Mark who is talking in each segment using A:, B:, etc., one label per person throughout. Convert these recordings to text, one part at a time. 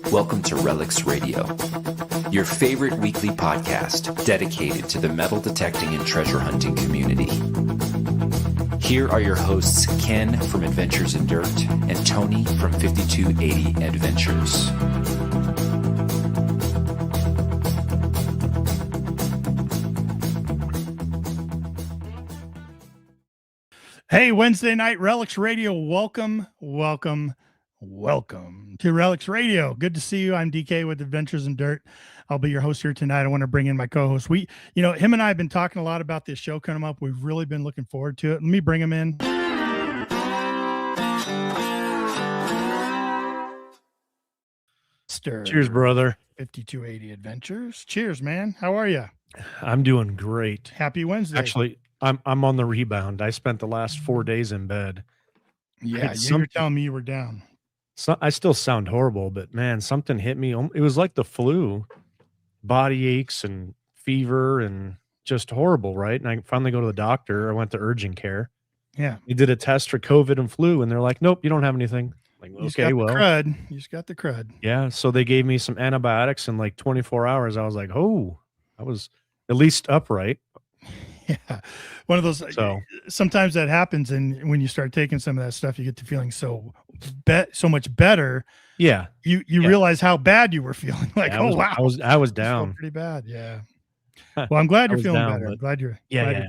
A: Welcome to Relics Radio, your favorite weekly podcast dedicated to the metal detecting and treasure hunting community. Here are your hosts, Ken from Adventures in Dirt and Tony from 5280 Adventures.
B: Hey, Wednesday night Relics Radio. Welcome to Relics Radio. Good to see you. I'm DK with Adventures in Dirt. I'll be your host here tonight. I want to bring in my co-host. Him and I have been talking a lot about this show coming up. We've really been looking forward to it. Let me bring him in.
C: Cheers, brother.
B: 5280 Adventures. Cheers, man. How are you?
C: I'm doing great.
B: Happy Wednesday.
C: Actually, I'm on the rebound. I spent the last 4 days in bed.
B: Yeah, you were telling me you were down.
C: So I still sound horrible, but man, something hit me. It was like the flu, body aches and fever and just horrible, right? And I finally go to the doctor. I went to urgent care.
B: Yeah.
C: He did a test for COVID and flu, and they're like, nope, you don't have anything. Like, okay, well.
B: You just got the crud.
C: Yeah, so they gave me some antibiotics in like 24 hours. I was like, oh, I was at least upright.
B: Yeah, one of those. So sometimes that happens, and when you start taking some of that stuff, you get to feeling so much better.
C: Yeah,
B: you realize how bad you were feeling. Like,
C: yeah,
B: wow,
C: I was down
B: pretty bad. Yeah. Well, I'm glad you're feeling better. I'm glad you're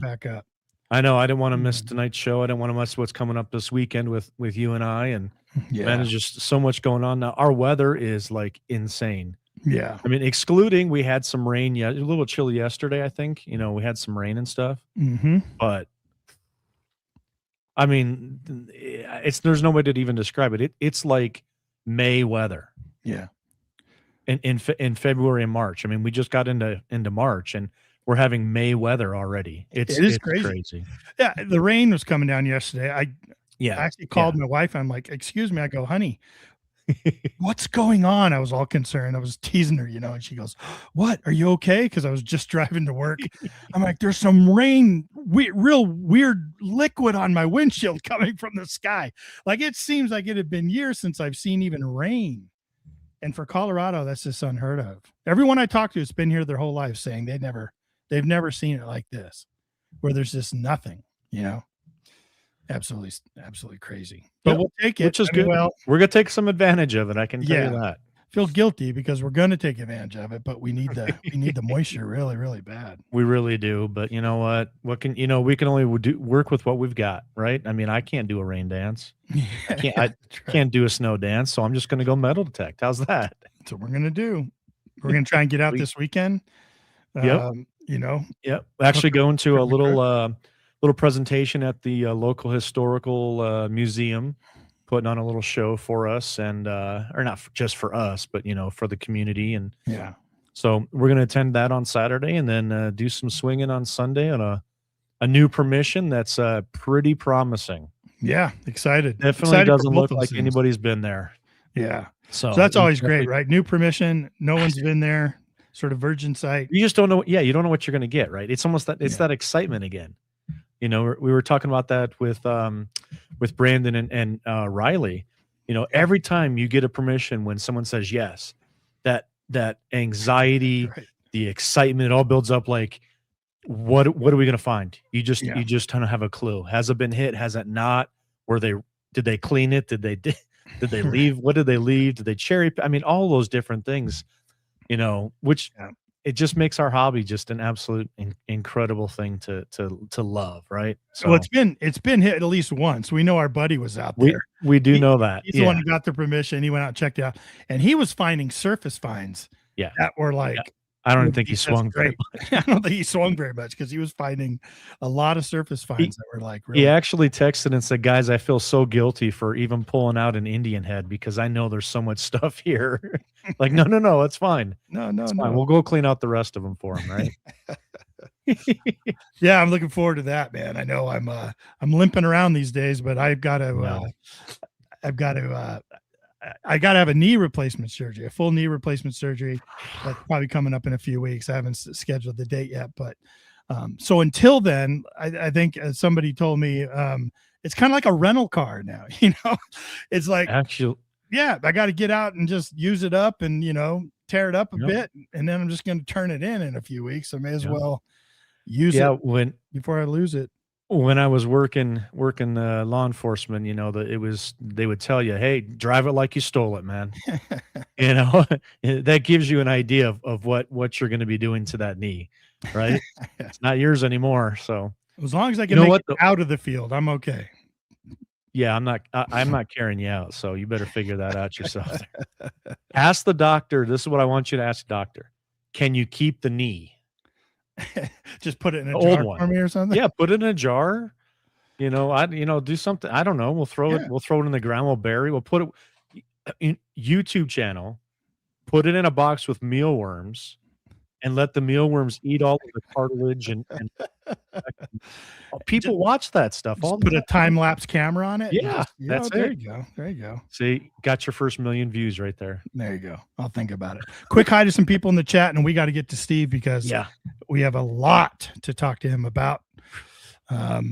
B: back up.
C: I know. I didn't want to miss tonight's show. I didn't want to miss what's coming up this weekend with you and I. And man, there's just so much going on now. Our weather is like insane.
B: Yeah.
C: I mean, excluding we had some rain. Yeah, a little chilly yesterday, I think. We had some rain and stuff.
B: Mm-hmm.
C: But I mean, there's no way to even describe it. It's like May weather.
B: Yeah.
C: In February and March. I mean, we just got into March and we're having May weather already. It's crazy.
B: Yeah, the rain was coming down yesterday. I actually called my wife. I'm like, excuse me. I go, honey, what's going on? I was all concerned. I was teasing her, and she goes, what? Are you okay? Because I was just driving to work. I'm like, there's some rain, real weird liquid on my windshield coming from the sky. Like, it seems like it had been years since I've seen even rain. And for Colorado, that's just unheard of. Everyone I talk to has been here their whole life saying they've never seen it like this, where there's just nothing, absolutely crazy. But we'll take it,
C: which is good. Well, we're gonna take some advantage of it. I can tell you that.
B: Feel guilty because we're going to take advantage of it, but we need the moisture really, really bad.
C: We really do. But you know what? We can only work with what we've got, right? I mean, I can't do a rain dance. I can't do a snow dance, so I'm just going to go metal detect. How's that?
B: That's what we're going to do. We're going to try and get out this weekend.
C: Yep. Yep. Actually going to a little presentation at the local historical museum, putting on a little show for us and or not just for us, but for the community. And so we're going to attend that on Saturday and then do some swinging on Sunday on a new permission that's pretty promising.
B: Yeah, excited.
C: Definitely doesn't look like anybody's been there.
B: Yeah. So that's always great, right? New permission, no one's been there, sort of virgin site.
C: You just don't know. Yeah, you don't know what you're going to get, right? It's almost that that excitement again. We were talking about that with Brandon and Riley. Every time you get a permission, when someone says yes, that anxiety, the excitement, it all builds up. Like, what are we going to find? You just kind of have a clue. Has it been hit? Has it not? Did they clean it? Did they leave? What did they leave? Did they cherry? I mean, all those different things. Which. Yeah. It just makes our hobby just an absolute incredible thing to love, right? So
B: it's been hit at least once. We know our buddy was out there.
C: We do know that.
B: He's the one who got the permission. He went out and checked it out, and he was finding surface finds.
C: Yeah,
B: that were like.
C: Yeah. I don't think he swung very
B: much. I don't think he swung very much because he was finding a lot of surface finds that were like. Really...
C: He actually texted and said, "Guys, I feel so guilty for even pulling out an Indian head because I know there's so much stuff here." Like, no, it's fine.
B: No.
C: We'll go clean out the rest of them for him, right?
B: Yeah, I'm looking forward to that, man. I know I'm limping around these days, but I got to have a knee replacement surgery, a full knee replacement surgery. That's probably coming up in a few weeks. I haven't scheduled the date yet, but so until then, I think somebody told me it's kind of like a rental car now. It's like Yeah, I got to get out and just use it up and, tear it up a bit. And then I'm just going to turn it in a few weeks. I may as well use it before I lose it.
C: When I was working law enforcement, they would tell you, hey, drive it like you stole it, man. That gives you an idea of what you're going to be doing to that knee, right? It's not yours anymore. So
B: as long as I can make it out of the field, I'm okay.
C: Yeah, I'm not carrying you out, so you better figure that out yourself. Ask the doctor. This is what I want you to ask the doctor. Can you keep the knee?
B: Just put it in a jar for me or something.
C: Yeah, put it in a jar. Do something. I don't know. We'll throw it in the ground. We'll bury. We'll put it in YouTube channel. Put it in a box with mealworms, and let the mealworms eat all of the cartilage and people watch that stuff.
B: Just put a time-lapse camera on it.
C: Yeah, that's
B: there you go. There you go.
C: See, got your first 1 million views right there.
B: There you go. I'll think about it. Quick hi to some people in the chat, and we got to get to Steve because we have a lot to talk to him about. Let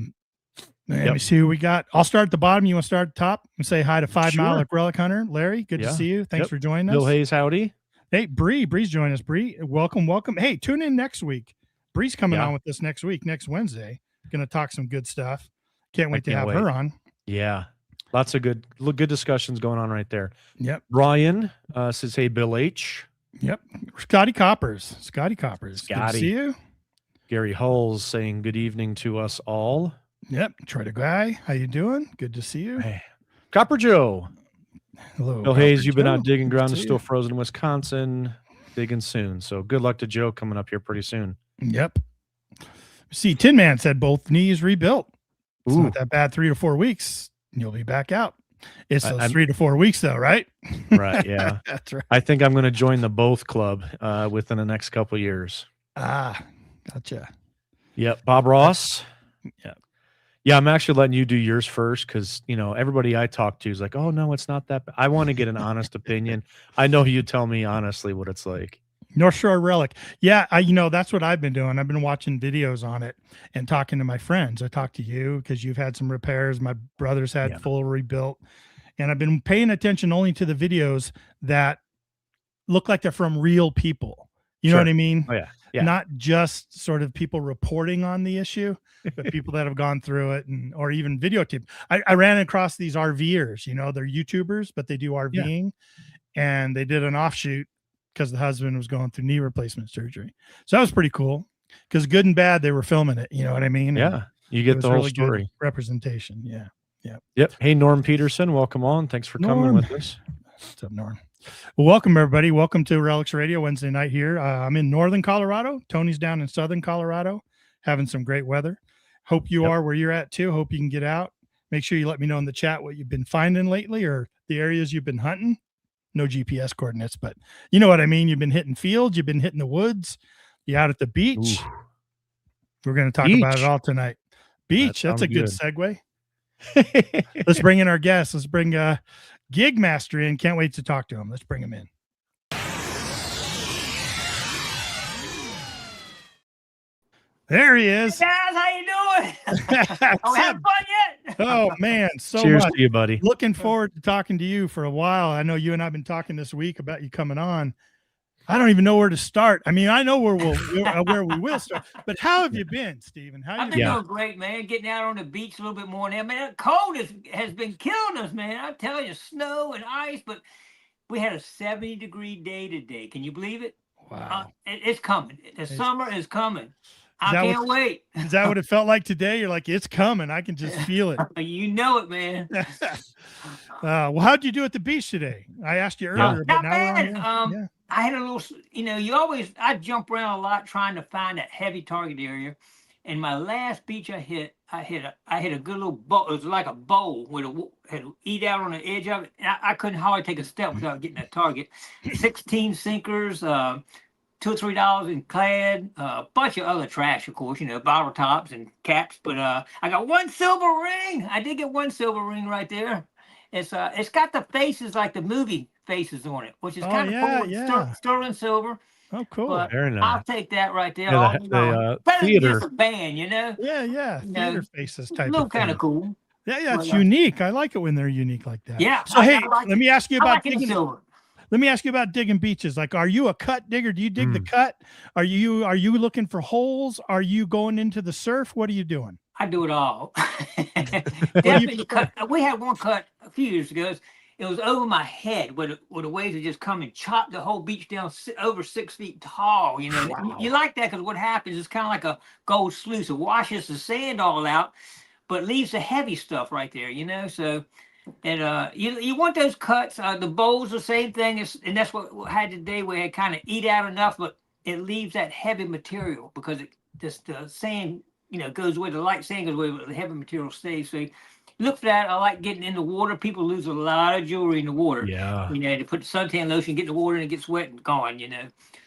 B: me see who we got. I'll start at the bottom. You want to start at the top and say hi to 5 Mile Relic Hunter. Larry, good to see you. Thanks for joining us.
C: Bill Hayes, howdy.
B: Hey, Bree's joining us. Bree, welcome. Hey, tune in next week. Bree's coming on with us next week, next Wednesday. Going to talk some good stuff. Can't wait to have her on.
C: Yeah. Lots of good discussions going on right there.
B: Yep.
C: Ryan says, hey, Bill H.
B: Yep. Scotty Coppers. Good to see you.
C: Gary Hulls saying good evening to us all.
B: Yep. Troy the Guy. How you doing? Good to see you.
C: Hey. Copper Joe.
B: Hello.
C: Bill Hayes, you've been out digging. Ground is still frozen in Wisconsin. Digging soon. So good luck to Joe coming up here pretty soon.
B: Yep. See, Tin Man said both knees rebuilt. It's not that bad. 3 to 4 weeks. You'll be back out. It's those 3 to 4 weeks though, right?
C: Right. Yeah.
B: That's right.
C: I think I'm going to join the both club within the next couple of years.
B: Gotcha.
C: Yep. Bob Ross. Yeah, I'm actually letting you do yours first because, everybody I talk to is like, oh, no, it's not that bad. I want to get an honest opinion. I know you tell me honestly what it's like.
B: North Shore Relic. Yeah, that's what I've been doing. I've been watching videos on it and talking to my friends. I talked to you because you've had some repairs. My brother's had full rebuilt. And I've been paying attention only to the videos that look like they're from real people. You know what I mean?
C: Oh, yeah.
B: Not just sort of people reporting on the issue, but people that have gone through it or even videotape. I ran across these RVers, they're YouTubers, but they do RVing and they did an offshoot because the husband was going through knee replacement surgery. So that was pretty cool because good and bad, they were filming it. You know what I mean?
C: Yeah. You get the whole really story.
B: Representation. Yeah. Yeah.
C: Yep. Hey, Norm Peterson, welcome on. Thanks for coming with us.
B: What's up, Norm? Well, welcome everybody. Welcome to Relics Radio Wednesday night here. I'm in northern Colorado. Tony's down in southern Colorado, having some great weather. Hope you are where you're at too. Hope you can get out. Make sure you let me know in the chat what you've been finding lately or the areas you've been hunting. No GPS coordinates, but you know what I mean. You've been hitting fields. You've been hitting the woods. You out at the beach. Ooh. We're going to talk about it all tonight. Beach. That's a good segue. Let's bring in our guests. Let's bring Gigmaster in. Can't wait to talk to him. Let's bring him in. There he is.
D: Hey guys, how you doing? Are we having fun yet?
B: Oh man,
C: cheers
B: much.
C: To you, buddy.
B: Looking forward to talking to you for a while. I know you and I've been talking this week about you coming on. I don't even know where to start. I mean, I know where we will start, but how have you been, Stephen?
D: I've been doing great, man. Getting out on the beach a little bit more now. Man, that cold has been killing us, man. I tell you, snow and ice, but we had a 70-degree day today. Can you believe it?
B: Wow.
D: It's coming. The summer is coming. I can't wait.
B: Is that what it felt like today? You're like, it's coming. I can just feel it.
D: You know it, man.
B: Well, how'd you do at the beach today? I asked you earlier, but
D: not bad. I had a little, I jump around a lot trying to find that heavy target area. And my last beach I hit a good little bowl. It was like a bowl with had to eat out on the edge of it. And I couldn't hardly take a step without getting that target. 16 sinkers, $2 or $3 in clad, a bunch of other trash, of course, bottle tops and caps. But I got one silver ring. I did get one silver ring right there. It's got the faces like the movie faces on it, which is kind of cool. Sterling silver.
B: Oh, cool.
D: But
C: very nice.
D: I'll take that right there.
C: Yeah, the
D: better
C: theater.
D: than just a band,
B: Yeah. Theater faces type.
D: A little kind of cool.
B: Yeah, it's unique. I like it when they're unique like that.
D: Yeah.
B: So let me ask you about digging. Let me ask you about digging beaches. Like, are you a cut digger? Do you dig the cut? Are you looking for holes? Are you going into the surf? What are you doing?
D: I do it all. Definitely cut. We had one cut a few years ago. It was over my head where the waves would just come and chop the whole beach down over 6 feet tall. You know, wow. You like that because what happens is kind of like a gold sluice. It washes the sand all out, but leaves the heavy stuff right there, you know. So, and you want those cuts. The bowls, the same thing, and that's what we had today. We had kind of eat out enough, but it leaves that heavy material because the sand, you know, goes away. The light sand goes away, but the heavy material stays. So look for that. I like getting in the water. People lose a lot of jewelry in the water.
C: Yeah.
D: You know, to put the suntan lotion, get in the water, and it gets wet and gone. You know,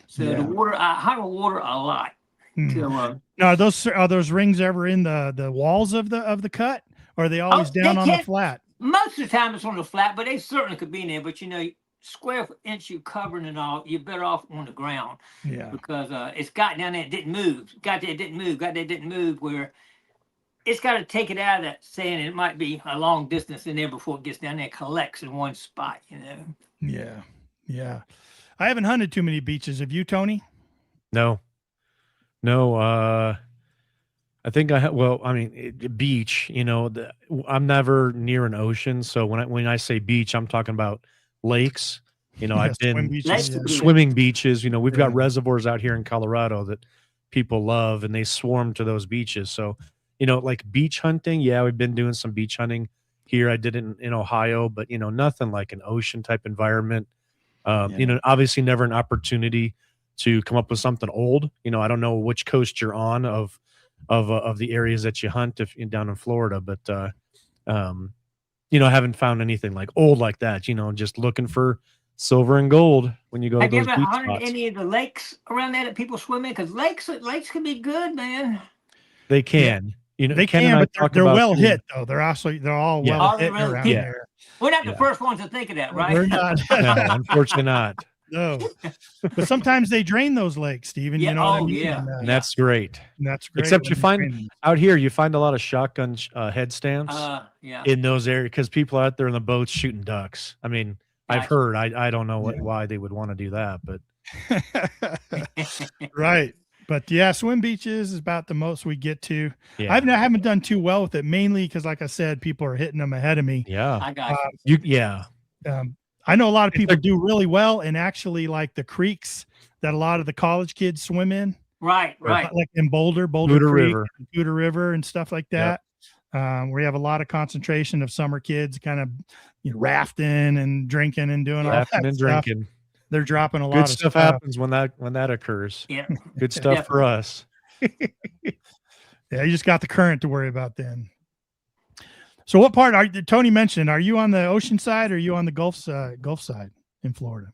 D: so the water. I hunt with water a lot. So,
B: now, are those rings ever in the walls of the cut, or are they always down on the flat?
D: Most of the time it's on the flat, but they certainly could be in there. But you know, square inch you covering and all, you're better off on the ground.
B: Yeah.
D: Because it's got down there, it didn't move. Got there, it didn't move. Got there, it didn't move. Where it's got to take it out of that sand, and it might be a long distance in there before it gets down there. It collects in one spot. You know.
B: Yeah. Yeah. I haven't hunted too many beaches. Have you, Tony?
C: No. I think beach, you know, I'm never near an ocean. So when I say beach, I'm talking about lakes. You know, I've been swimming beaches. You know, we've got reservoirs out here in Colorado that people love, and they swarm to those beaches. So, you know, like beach hunting. Yeah, we've been doing some beach hunting here. I did it in Ohio, but, you know, nothing like an ocean type environment. You know, obviously never an opportunity to come up with something old. You know, I don't know which coast you're on of the areas that you hunt down in Florida, but you know, I haven't found anything like old like that. You know, just looking for silver and gold when you go to those beach spots. Have you ever hunted
D: any of the lakes around there that people swim in? Because lakes can be good, man.
C: They can. You know,
B: they can, but they're well hit though. They're all well hit around there.
D: We're not the first ones to think of that, right?
B: We're not.
C: No, unfortunately not.
B: No, but sometimes they drain those lakes, Stephen. You know what I mean?
C: And that's great. Except you find out here, you find a lot of shotgun headstands in those areas because people are out there in the boats shooting ducks. I mean, I've heard. I don't know why they would want to do that, but
B: right. But yeah, swim beaches is about the most we get to. Yeah. I haven't done too well with it, mainly because, like I said, people are hitting them ahead of me.
C: Yeah,
D: I got
C: you.
B: I know a lot of people do really well, and actually like the creeks that a lot of the college kids swim in.
D: Right.
B: Like in Boulder Creek, River, and stuff like that. Yep. We have a lot of concentration of summer kids, kind of rafting and drinking and doing all that stuff. Drinking. They're dropping a lot of
C: stuff. Happens when that occurs.
D: Yeah,
C: good stuff for us.
B: Yeah, you just got the current to worry about then. So what part Tony mentioned? Are you on the ocean side or are you on the Gulf side in Florida?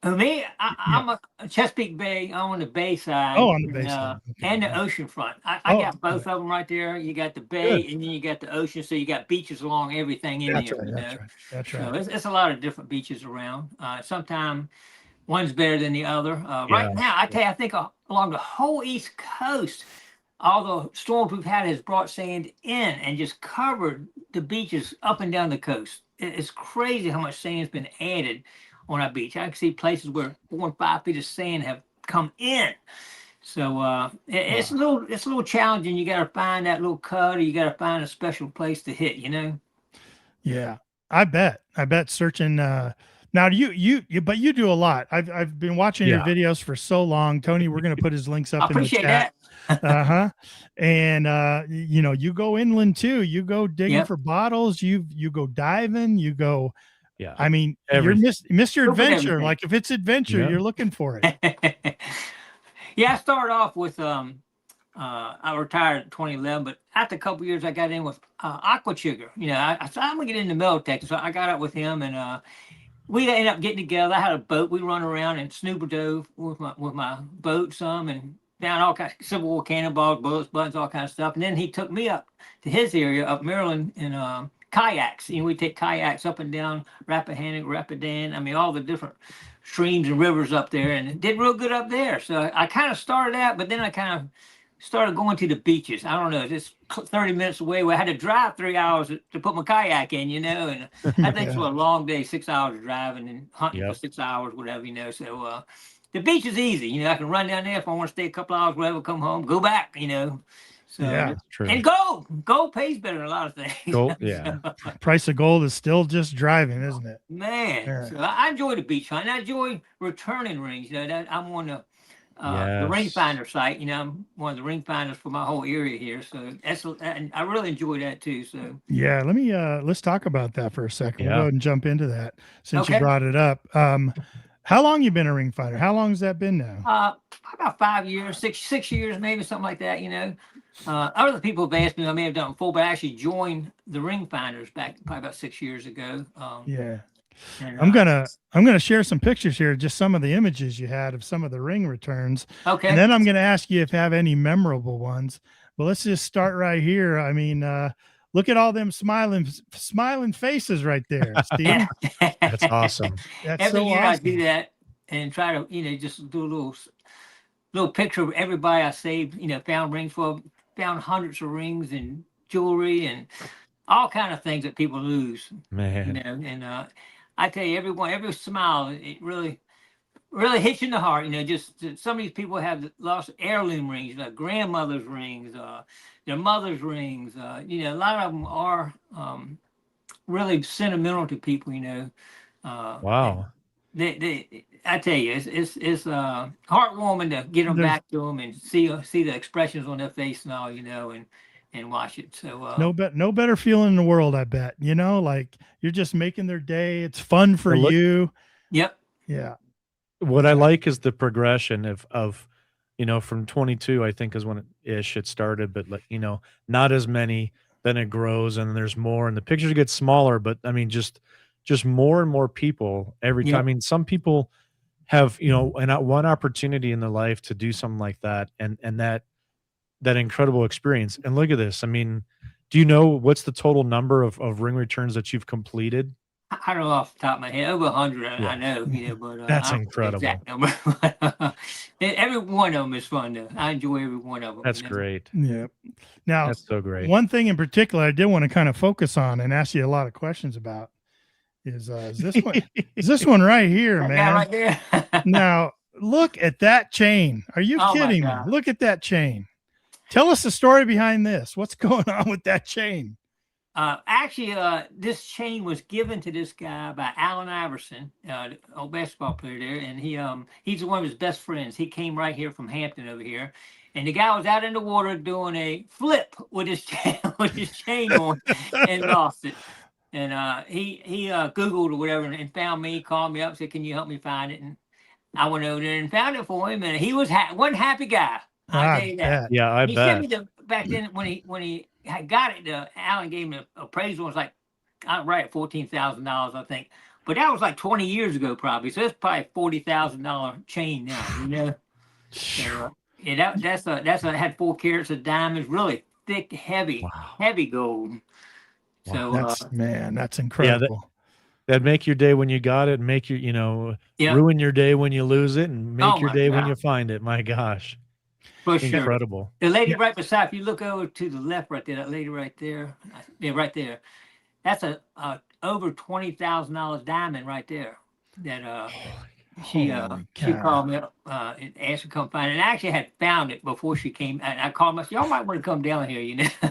D: Me, I'm a Chesapeake Bay. I'm on the bay side.
B: Oh, on the bay side. Okay.
D: And the ocean front. I got both of them right there. You got the bay and then you got the ocean. So you got beaches along everything in there.
B: That's right.
D: So it's a lot of different beaches around. Sometimes one's better than the other. Right now, I tell you, I think along the whole East Coast, all the storms we've had has brought sand in and just covered the beaches up and down the coast. It's crazy how much sand's been added on our beach. I can see places where 4 and 5 feet of sand have come in. So it's a little challenging. You got to find that little cut, or you got to find a special place to hit. You know.
B: Yeah, I bet searching. Now you do a lot. I've been watching your videos for so long, Tony. We're gonna put his links up in the chat.
D: That.
B: And you know, you go inland too. You go digging for bottles. You go diving. You go.
C: Yeah.
B: I mean, you're Mr. Adventure. Like if it's adventure, you're looking for it.
D: I started off with I retired in 2011, but after a couple of years, I got in with Aqua Chigger. You know, I said I'm gonna get into metal detecting, so I got up with him, and we ended up getting together. I had a boat. We run around and snooper dove with my boat some, and found all kinds of Civil War cannonballs, bullets, buttons, all kinds of stuff. And then he took me up to his area up Maryland in kayaks. You know, we take kayaks up and down Rappahannock, Rapidan. I mean, all the different streams and rivers up there, and it did real good up there. So I kind of started out, but then I kind of started going to the beaches. I don't know, just 30 minutes away. We had to drive 3 hours to put my kayak in, and I think for a long day, 6 hours driving and hunting for 6 hours, whatever, So the beach is easy. I can run down there if I want to stay a couple hours, whatever, come home, go back, So
B: yeah,
D: true. And gold pays better than a lot of things.
C: Gold, yeah.
B: Price of gold is still just driving, isn't it?
D: Man, yeah. So I enjoy the beach hunt. I enjoy returning rings. That I'm on the ring finder site. I'm one of the ring finders for my whole area here. So I really enjoy that too. So
B: yeah, let's talk about that for a second. We'll go ahead and jump into that since you brought it up. How long you been a ring finder? How long has that been now?
D: About 5 years, six years, maybe something like that. Other people have asked me, I may have done full, but I actually joined the ring finders back probably about 6 years ago.
B: And, I'm gonna share some pictures here, just some of the images you had of some of the ring returns.
D: Okay.
B: And then I'm gonna ask you if you have any memorable ones. But let's just start right here. I mean, look at all them smiling faces right there, Steve.
C: That's awesome.
D: That's every year awesome. I do that and try to, just do a little picture of everybody I saved, found rings for, found hundreds of rings and jewelry and all kind of things that people lose.
C: Man.
D: And I tell you, every smile, it really hits you in the heart. Just some of these people have lost heirloom rings, like grandmother's rings, their mother's rings. A lot of them are really sentimental to people.
C: Wow.
D: I tell you, it's heartwarming to get them back to them and see the expressions on their face and all, and watch it. So
B: no better feeling in the world, I bet. Like you're just making their day. It's fun for you.
D: Yep.
B: Yeah.
C: What I like is the progression of from 22, I think is when it started, but not as many. Then it grows and there's more, and the pictures get smaller. But I mean, just more and more people every time. I mean, some people have one opportunity in their life to do something like that, and that incredible experience. And look at this. I mean, do you know what's the total number of ring returns that you've completed?
D: I don't know off the top of my head, over 100. I know, but
C: that's incredible.
D: Every one of them is fun though. I enjoy every one of them.
C: That's great.
B: Yeah. Now,
C: that's so great.
B: One thing in particular I did want to kind of focus on and ask you a lot of questions about is this one? Is this one right here, man?
D: Right there.
B: Now, look at that chain. Are you kidding me? Look at that chain. Tell us the story behind this. What's going on with that chain?
D: Actually, this chain was given to this guy by Allen Iverson, old basketball player there, and he's one of his best friends. He came right here from Hampton over here, and the guy was out in the water doing a flip with his chain on and lost it. And he Googled or whatever and found me, called me up, said, "Can you help me find it?" And I went over there and found it for him, and he was one happy guy. I tell you that.
C: Yeah, I bet.
D: He sent me back then when he had got it. Alan gave me an appraisal. It was like $14,000, I think. But that was like 20 years ago, probably. So it's probably $40,000 chain now. So, that's had 4 carats of diamonds, really thick, heavy gold.
C: Wow.
D: So
B: that's incredible.
C: That'd make your day when you got it, and make your ruin your day when you lose it, and make your day when you find it. My gosh.
D: For sure.
C: Incredible.
D: The lady right beside, if you look over to the left right there, that lady right there, right there, that's a over $20,000 diamond right there. That she called me up and asked to come find it. And I actually had found it before she came. And I called her, y'all might want to come down here,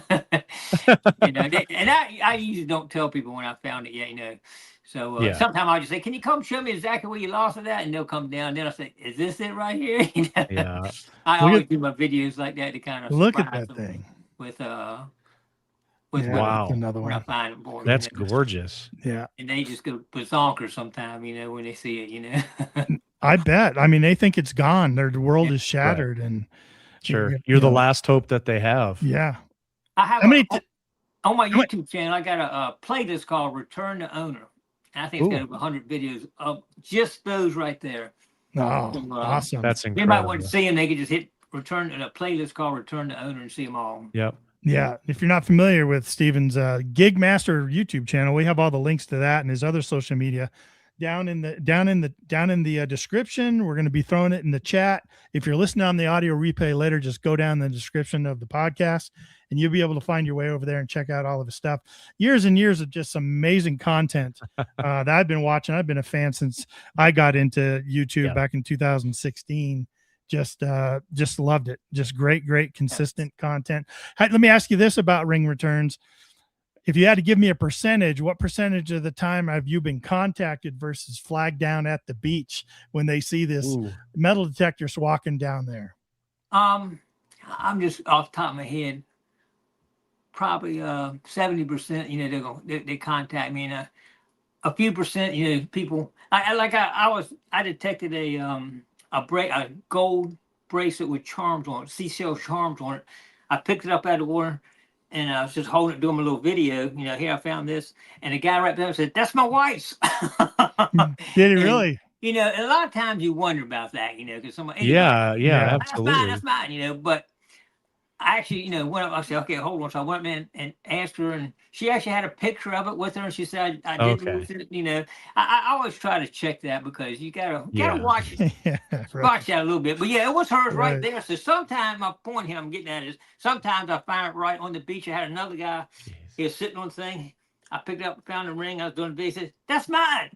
D: and I usually don't tell people when I found it yet, So sometimes I'll just say, "Can you come show me exactly where you lost it at?" And they'll come down. Then I'll say, "Is this it right here?"
C: Yeah.
D: I always do my videos like that to kind of
B: look at that thing
D: with
C: wow,
B: another one.
D: I find it for
C: that's gorgeous.
B: Yeah,
D: and they just go bazonker sometime, when they see it,
B: I bet. I mean, they think it's gone. Their world is shattered, and
C: sure, you're the last hope that they have.
B: Yeah.
D: I have on my YouTube channel. I got a playlist called "Return to Owner." I think it's got over 100 videos of just those right there.
B: Oh, awesome.
C: That's incredible.
D: They might want to see them. They could just hit a playlist called Return to Owner and see them all.
C: Yep.
B: Yeah. If you're not familiar with Steven's Gigmaster YouTube channel, we have all the links to that and his other social media down in the description. We're going to be throwing it in the chat. If you're listening on the audio replay later, just go down the description of the podcast and you'll be able to find your way over there and check out all of his stuff. Years and years of just amazing content that I've been watching. I've been a fan since I got into YouTube back in 2016. Just loved it. Just great, consistent content. Let me ask you this about ring returns. If you had to give me a percentage, what percentage of the time have you been contacted versus flagged down at the beach when they see this metal detectors walking down there?
D: I'm just off the top of my head, probably 70%. You know, they contact me, and a few percent, you know, people. I detected a gold bracelet with charms on it, seashell charms on it. I picked it up out of the water. And I was just holding it, doing my little video. You know, here I found this, and the guy right there said, "That's my wife's."
B: Did he really?
D: You know, and a lot of times you wonder about that. You know, because someone,
C: absolutely,
D: that's mine. You know, but I actually, you know, went up. I said, "Okay, hold on." So I went up and asked her, and she actually had a picture of it with her, and she said, "I did lose it." You know, I always try to check that because you gotta watch watch that a little bit. But yeah, it was hers right there. So sometimes my point here I'm getting at is sometimes I find it right on the beach. I had another guy, he was sitting on the thing. I picked it up, found the ring. I was doing the video. He said, "That's mine."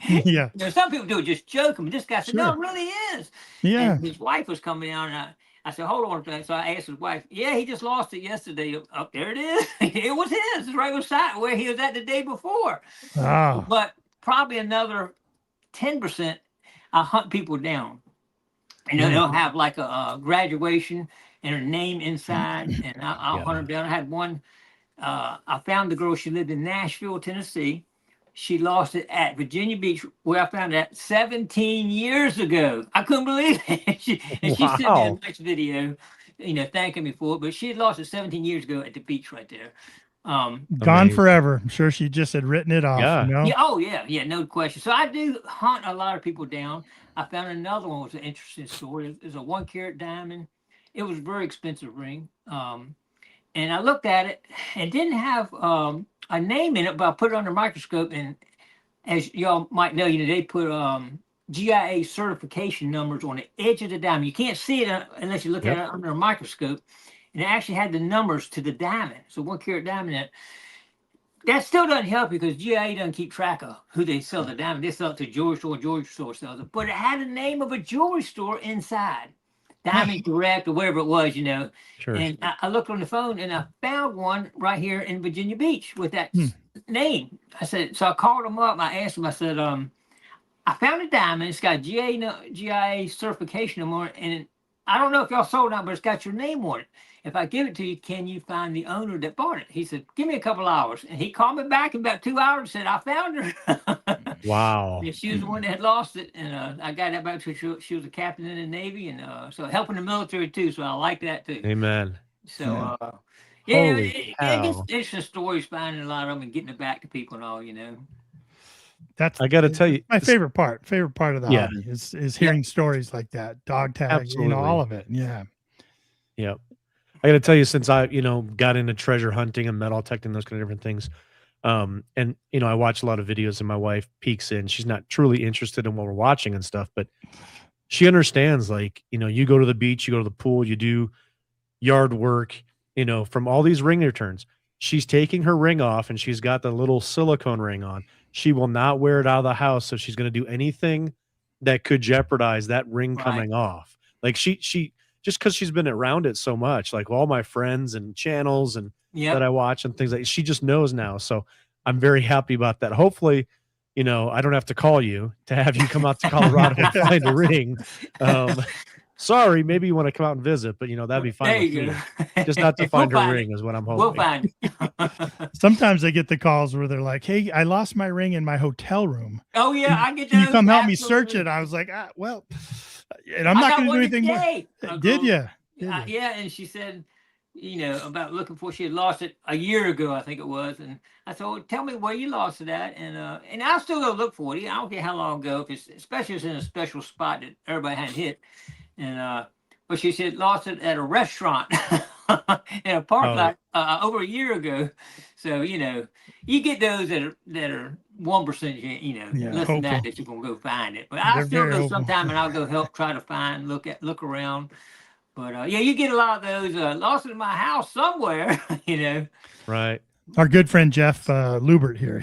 B: Yeah.
D: You know, some people do it just joking, but this guy said, "No, it really is."
B: Yeah.
D: And his wife was coming down, and I said, "Hold on a second." So I asked his wife, "Yeah, he just lost it yesterday." Oh, there it is. It was his. It's right beside where he was at the day before.
B: Oh.
D: But probably another 10%, I hunt people down. You know, they'll have like a graduation and her name inside, and I'll hunt them down. I had one. I found the girl. She lived in Nashville, Tennessee. She lost it at Virginia Beach, where I found it 17 years ago. I couldn't believe it. She sent me a nice video, you know, thanking me for it. But she had lost it 17 years ago at the beach right there.
B: Gone forever. I'm sure she just had written it off.
C: Yeah.
B: You know?
D: Yeah. Oh, yeah. No question. So I do hunt a lot of people down. I found another one was an interesting story. It was a 1 carat diamond. It was a very expensive ring. And I looked at it and didn't have a name in it, but I put it under a microscope. And as y'all might know, you know, they put GIA certification numbers on the edge of the diamond. You can't see it unless you look at it under a microscope. And it actually had the numbers to the diamond. So 1 carat diamond. That still doesn't help because GIA doesn't keep track of who they sell the diamond. They sell it to a jewelry store sells it. But it had the name of a jewelry store inside. Diamond Direct or whatever it was, you know.
C: Sure.
D: And I looked on the phone and I found one right here in Virginia Beach with that name. I said, so I called them up. I asked them, I said, I found a diamond. It's got GIA certification number, and I don't know if y'all sold it out, but it's got your name on it. If I give it to you, can you find the owner that bought it? He said, give me a couple hours. And he called me back in about 2 hours and said, I found her.
C: Wow.
D: And she was the one that had lost it. And I got that back to her. She was a captain in the Navy. And so helping the military too. So I like that too.
C: Amen.
D: So,
C: Holy cow.
D: It's interesting stories, finding a lot of them and getting it back to people and all, you know.
C: I got to tell you,
B: my favorite part of the hobby is hearing stories like that. Dog tag,
C: Absolutely.
B: You know, all of it. Yeah.
C: Yep. I got to tell you, since I, you know, got into treasure hunting and metal detecting, those kind of different things. And, you know, I watch a lot of videos and my wife peeks in. She's not truly interested in what we're watching and stuff, but she understands, like, you know, you go to the beach, you go to the pool, you do yard work, you know, from all these ring returns. She's taking her ring off and she's got the little silicone ring on. She will not wear it out of the house. So she's going to do anything that could jeopardize that ring coming off. Like she just because she's been around it so much, like all my friends and channels and that I watch and things like, she just knows now. So I'm very happy about that. Hopefully, you know, I don't have to call you to have you come out to Colorado and find a ring. Sorry, maybe you want to come out and visit, but you know, that'd be fine with me. Just not to find her ring is what I'm hoping.
D: We'll find it.
B: Sometimes they get the calls where they're like, hey, I lost my ring in my hotel room.
D: Oh yeah, I get that.
B: Can you come help me search it? I was like, well, and I'm not going to do anything more. Did you?
D: Yeah, and she said, you know, about looking for, she had lost it a year ago, I think it was. And I said, well, tell me where you lost it at. And I'll still go look for it. I don't care how long ago, especially if it's in a special spot that everybody hadn't hit. And but she said lost it at a restaurant. in a park lot over a year ago. So you get those that are 1%, less than that you're gonna go find it. But I still go sometime, and I'll go help try to find, look around. But you get a lot of those lost in my house somewhere.
C: Right.
B: Our good friend Jeff Lubert here.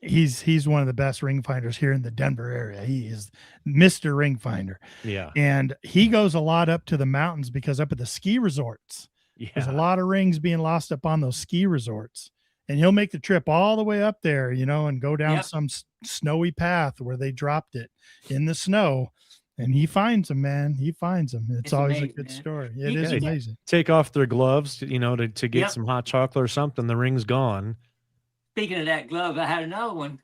B: He's one of the best ring finders here in the Denver area. He is Mr. Ring Finder.
C: Yeah.
B: And he goes a lot up to the mountains because up at the ski resorts, there's a lot of rings being lost up on those ski resorts. And he'll make the trip all the way up there, and go down some snowy path where they dropped it in the snow. And he finds them, man. He finds them. It's always amazing, a good story. It is amazing.
C: Take off their gloves, to get some hot chocolate or something. The ring's gone.
D: Speaking of that glove, I had another one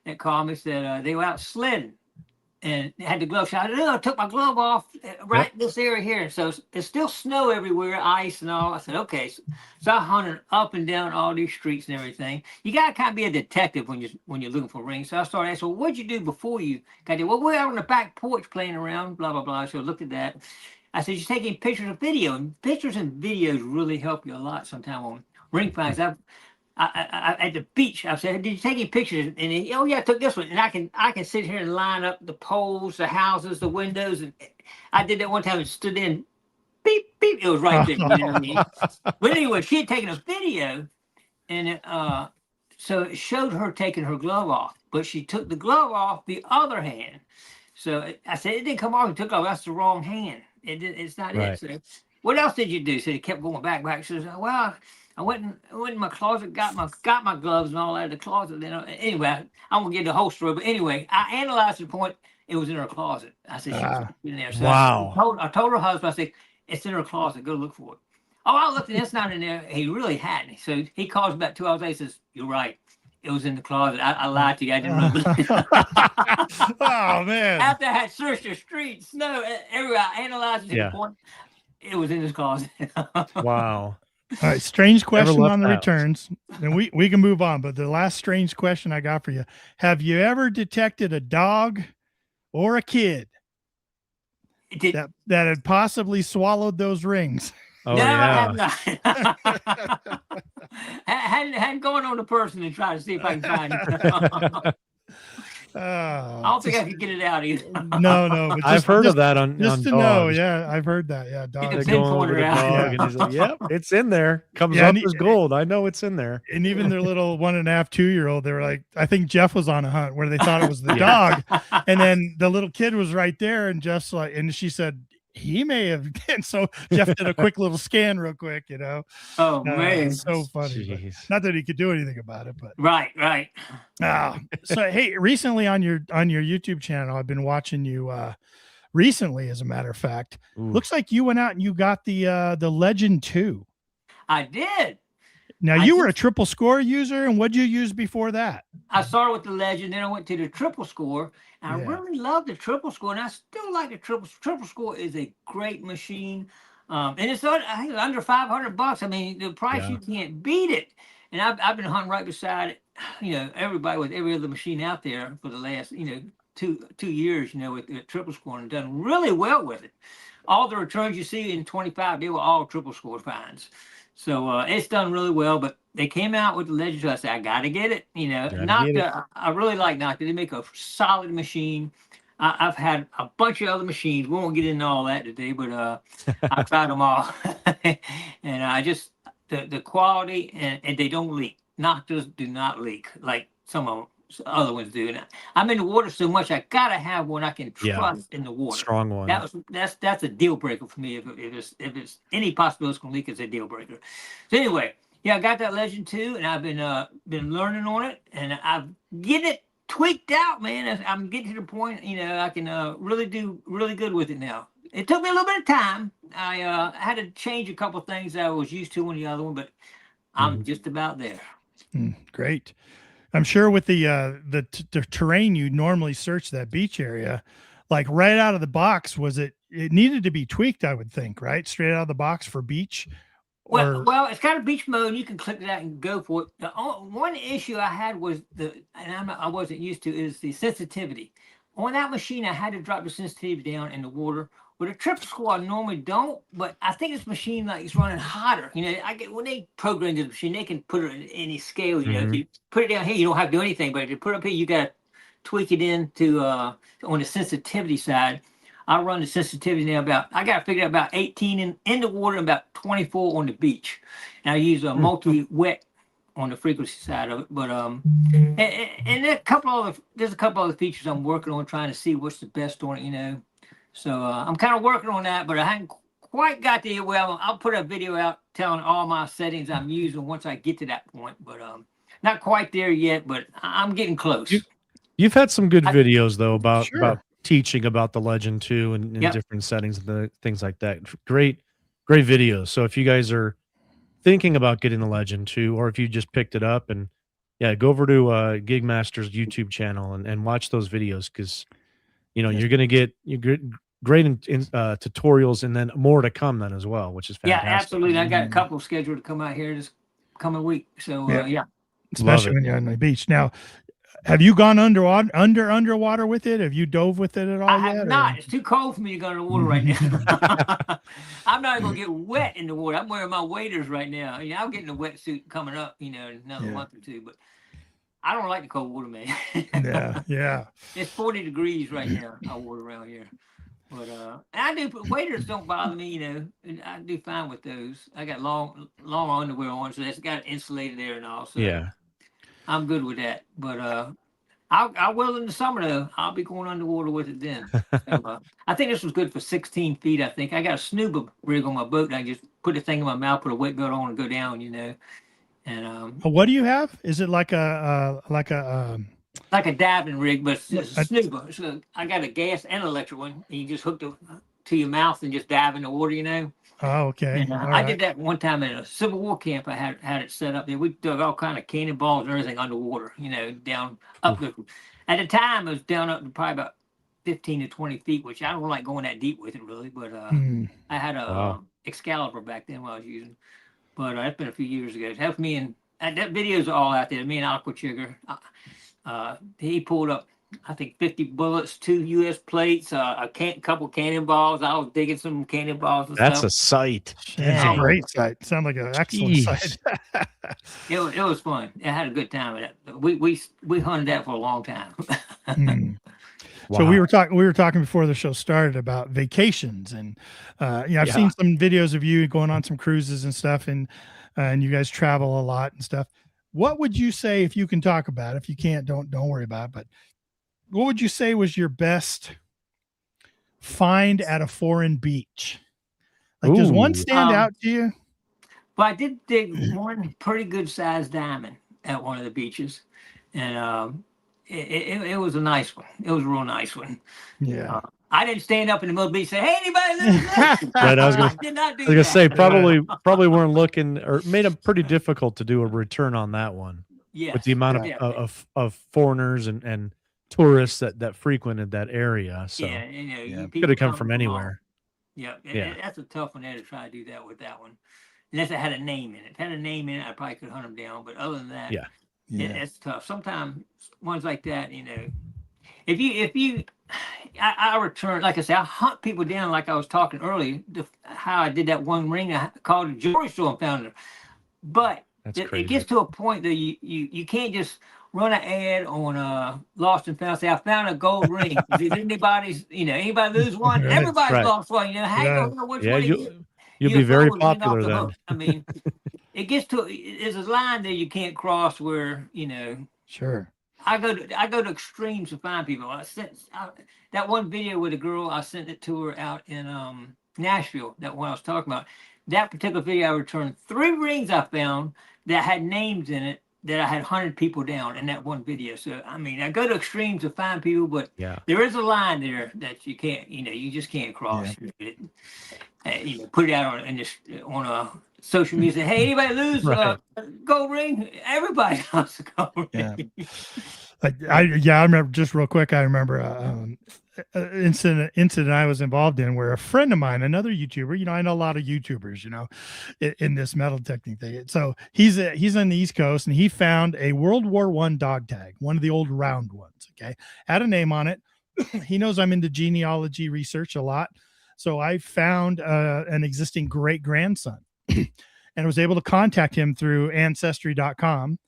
D: that called me, said they were out sledding and had the glove shot. I took my glove off right in this area here. So it's still snow everywhere, ice and all. I said, okay. So I hunted up and down all these streets and everything. You got to kind of be a detective when you're looking for rings. So I started asking, well, what'd you do before you got there? Well, we're out on the back porch playing around, blah, blah, blah. So I looked at that. I said, you're taking pictures of video. And pictures and videos really help you a lot sometimes on ring finds. I at the beach, I said, did you take any pictures? And he, oh yeah, I took this one. And I can sit here and line up the poles, the houses, the windows. And I did that one time and stood in, beep, beep. It was right there. You know what I mean? But anyway, she had taken a video, and so it showed her taking her glove off. But she took the glove off the other hand. So I said, it didn't come off. It took off. That's the wrong hand. It's not it. So what else did you do? So it kept going back. She says, well, I went in my closet, got my gloves and all out of the closet. Then anyway, I won't get the whole story, but anyway, I analyzed the point. It was in her closet. I said she was in there. So I told her husband, I said, it's in her closet. Go look for it. Oh, I looked and it's not in there. He really hadn't. So he calls about 2 hours later. Says, you're right. It was in the closet. I lied to you. I didn't remember.
B: Oh man!
D: After I had searched the street, snow everywhere, I analyzed the point. It was in his closet.
C: Wow.
B: All right, strange question on the returns, and we can move on. But the last strange question I got for you: have you ever detected a dog or a kid that had possibly swallowed those rings?
C: Oh,
D: no,
C: yeah.
D: I have not. hadn't gone on the person and tried to see if I can find it. I don't think I could get it out either.
B: No. But
C: I've heard of that on
B: to
C: dogs.
B: know. Yeah, I've heard that. Yeah, dogs.
C: They're going over the dog, and he's like, "Yep, it's in there. Comes up as gold. I know it's in there."
B: And even their little 1.5, 2-year-old, they were like, I think Jeff was on a hunt where they thought it was the dog, and then the little kid was right there, and Jeff's like, and she said, he may have. And so Jeff did a quick little scan real quick,
D: Oh man,
B: so funny. Not that he could do anything about it, but
D: right.
B: So hey, recently on your YouTube channel, I've been watching you recently, as a matter of fact. Looks like you went out and you got the Legend 2.
D: I did.
B: Now you were a triple score user, and what'd you use before that?
D: I started with the Legend, then I went to the triple score, and I really love the triple score, and I still like the triple score. Is a great machine, and it's I think under $500. I mean, the price you can't beat it. And I've been hunting right beside it, everybody with every other machine out there for the last 2 years, with the triple score, and done really well with it. All the returns you see in 25, they were all triple score finds. So it's done really well, but they came out with the Legend 2. I said, I got to get it. Nocta, I really like Nocta. They make a solid machine. I've had a bunch of other machines. We won't get into all that today, but I tried them all. And I just, the quality, and they don't leak. Noctas do not leak like some of them. Other ones do. And I'm in the water so much, I gotta have one I can trust in the water.
C: Strong one.
D: That's a deal breaker for me. If it's any possibility it's gonna leak, it's a deal breaker. So anyway, I got that Legend 2, and I've been learning on it, and I'm getting it tweaked out, man. I'm getting to the point, I can really do really good with it now. It took me a little bit of time. I had to change a couple of things that I was used to on the other one, but I'm just about there.
B: Great. I'm sure with the terrain you normally search that beach area, like right out of the box, it needed to be tweaked, I would think, right? Straight out of the box for beach.
D: Well, it's got a beach mode. You can click that and go for it. The one issue I had was I wasn't used to, is the sensitivity. On that machine, I had to drop the sensitivity down in the water But a triple squat normally don't. But I think this machine like is running hotter. You know, I get when they program this machine, they can put it in any scale. You know, if you put it down here, you don't have to do anything. But if you put it up here, you got to tweak it into on the sensitivity side. I run the sensitivity now I got to figure out about 18 in the water and about 24 on the beach. And I use a multi-wet on the frequency side of it. But and there's a couple other features I'm working on trying to see what's the best on it, you know. So I'm kind of working on that, but I haven't quite got there. Well, I'll put a video out telling all my settings I'm using once I get to that point. But not quite there yet, but I'm getting close.
C: You've had some good videos though about teaching about the Legend 2 and different settings and the things like that. Great videos. So if you guys are thinking about getting the Legend 2, or if you just picked it up, and go over to Gigmaster's YouTube channel and watch those videos, because you know you're going to get great tutorials, and then more to come then as well, which is fantastic.
D: Yeah, absolutely. I got a couple scheduled to come out here this coming week. So
B: especially when you're on the beach. Now, have you gone underwater with it? Have you dove with it at all?
D: I have not. It's too cold for me to go in the water right now. I'm not going to get wet in the water. I'm wearing my waders right now. You know, I'll get in a wetsuit coming up, you know, in another month or two. But I don't like the cold water, man.
B: Yeah.
D: It's 40 degrees right now. I water around here. But waders don't bother me, you know. And I do fine with those. I got long underwear on, so that's got insulated there and all. So I'm good with that. But I will in the summer though. I'll be going underwater with it then. So, I think this was good for 16 feet. I think I got a snuba rig on my boat, and I just put the thing in my mouth, put a weight belt on, and go down. You know. And
B: what do you have? Is it like a
D: diving rig, but it's a snuba. So I got a gas and electric one. And you just hook it to your mouth and just dive in the water. You know.
B: Oh, okay.
D: And, I did that one time at a Civil War camp. I had it set up there. We dug all kind of cannonballs and everything underwater, you know, down up the. At the time, it was down up to probably about 15 to 20 feet, which I don't like going that deep with it really. But I had a Excalibur back then while I was using. But that's been a few years ago. It helped me, and that video's all out there. Me and Aqua Chigger. He pulled up, I think, 50 bullets, 2 U.S. plates, a couple cannonballs. I was digging some cannonballs and
C: That's
D: stuff.
C: a sight.
B: That's a great sight. Sounds like an excellent sight.
D: It was fun. I had a good time with it. We hunted that for a long time.
B: So we were talking before the show started about vacations, and I've seen some videos of you going on some cruises and stuff, and you guys travel a lot and stuff. What would you say, if you can talk about it? If you can't, don't worry about it. But what would you say was your best find at a foreign beach? Like, does one stand out to you?
D: Well, I did dig one pretty good sized diamond at one of the beaches, and it was a nice one. It was a real nice one.
B: Yeah.
D: I didn't stand up in the middle of the beach and say, "Hey, anybody listen?"
C: Right. I was gonna say probably weren't looking, or made it pretty difficult to do a return on that one.
D: Yeah.
C: With the amount of foreigners and tourists that frequented that area. So
D: you
C: could have come from anywhere.
D: Yeah. That's a tough one there to try to do that with that one. Unless it had a name in it. If it had a name in it, I probably could hunt them down. But other than that, it's tough. Sometimes ones like that, you know, if you I return, like I say, I hunt people down, like I was talking earlier, how I did that one ring I called a jewelry store and found it. But it gets to a point that you can't just run an ad on Lost and Found. Say, I found a gold ring. Did anybody lose one? Everybody's lost one. You know, how you don't know which one
C: you'll be very popular then.
D: I mean, it gets to, there's a line there you can't cross where, you know.
B: Sure.
D: I go to extremes to find people. That one video with a girl, I sent it to her out in Nashville, that one I was talking about. That particular video, I returned 3 rings I found that had names in it that I had hunted people down in that one video. So, I mean, I go to extremes to find people, but there is a line there that you can't, you know, you just can't cross. You know, put it out on a social media. Say, hey, anybody lose a gold ring? Everybody lost a gold ring.
B: I remember, just real quick, I remember an incident I was involved in where a friend of mine, another YouTuber, you know, I know a lot of YouTubers, you know, in this metal detecting thing. So he's on the East Coast, and he found a World War I dog tag, one of the old round ones. Okay. Had a name on it. He knows I'm into genealogy research a lot. So I found an existing great grandson and was able to contact him through ancestry.com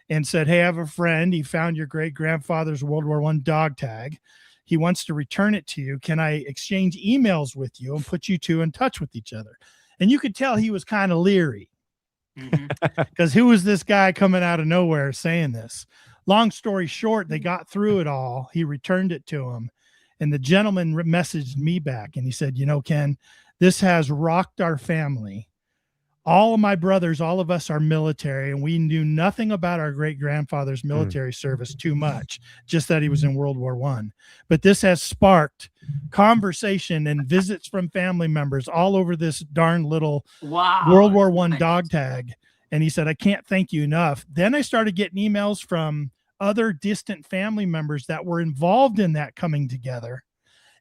B: and said, hey, I have a friend. He found your great grandfather's World War I dog tag. He wants to return it to you. Can I exchange emails with you and put you two in touch with each other? And you could tell he was kind of leery because who was this guy coming out of nowhere saying this? Long story short, they got through it all. He returned it to him. And the gentleman messaged me back and he said, you know, Ken, this has rocked our family. All of my brothers, all of us are military, and we knew nothing about our great grandfather's military service too much, just that he was in World War I. But this has sparked conversation and visits from family members all over this darn little World War I dog tag. And he said, I can't thank you enough. Then I started getting emails from other distant family members that were involved in that coming together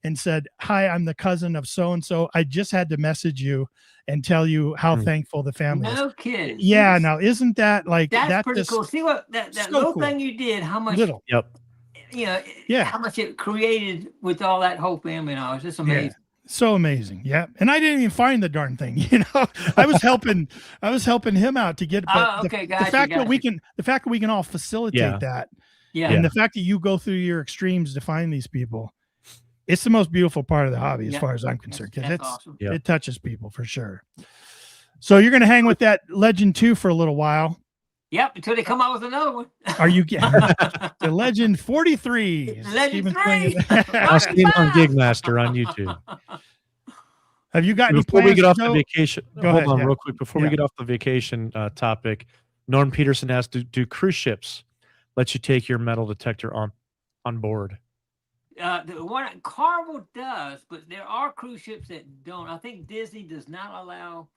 B: and said, hi, I'm the cousin of so-and-so. I just had to message you and tell you how thankful the family is.
D: No kidding.
B: Yeah. Now, isn't that like,
D: that's pretty cool. See what that so little cool thing you did, how much,
C: Yep.
D: You know, how much it created with all that whole family and all. It's just amazing.
B: Yeah. So amazing. Yeah. And I didn't even find the darn thing, you know, I was helping him out to get, but the fact that we can all facilitate that. Yeah. And the fact that you go through your extremes to find these people, it's the most beautiful part of the hobby as far as I'm concerned, because awesome. It touches people for sure. So you're going to hang with that Legend 2 for a little while.
D: Yep, until they come out with another one.
B: Are you getting the Legend 43?
D: Legend 3.
C: I'll see him on Gigmaster on YouTube.
B: Have you got any
C: before
B: plans
C: we get off the vacation?
B: Hold
C: on real quick. Before we get off the vacation topic, Norm Peterson has to do cruise ships let you take your metal detector on board.
D: The one Carnival does, but there are cruise ships that don't. I think Disney does not allow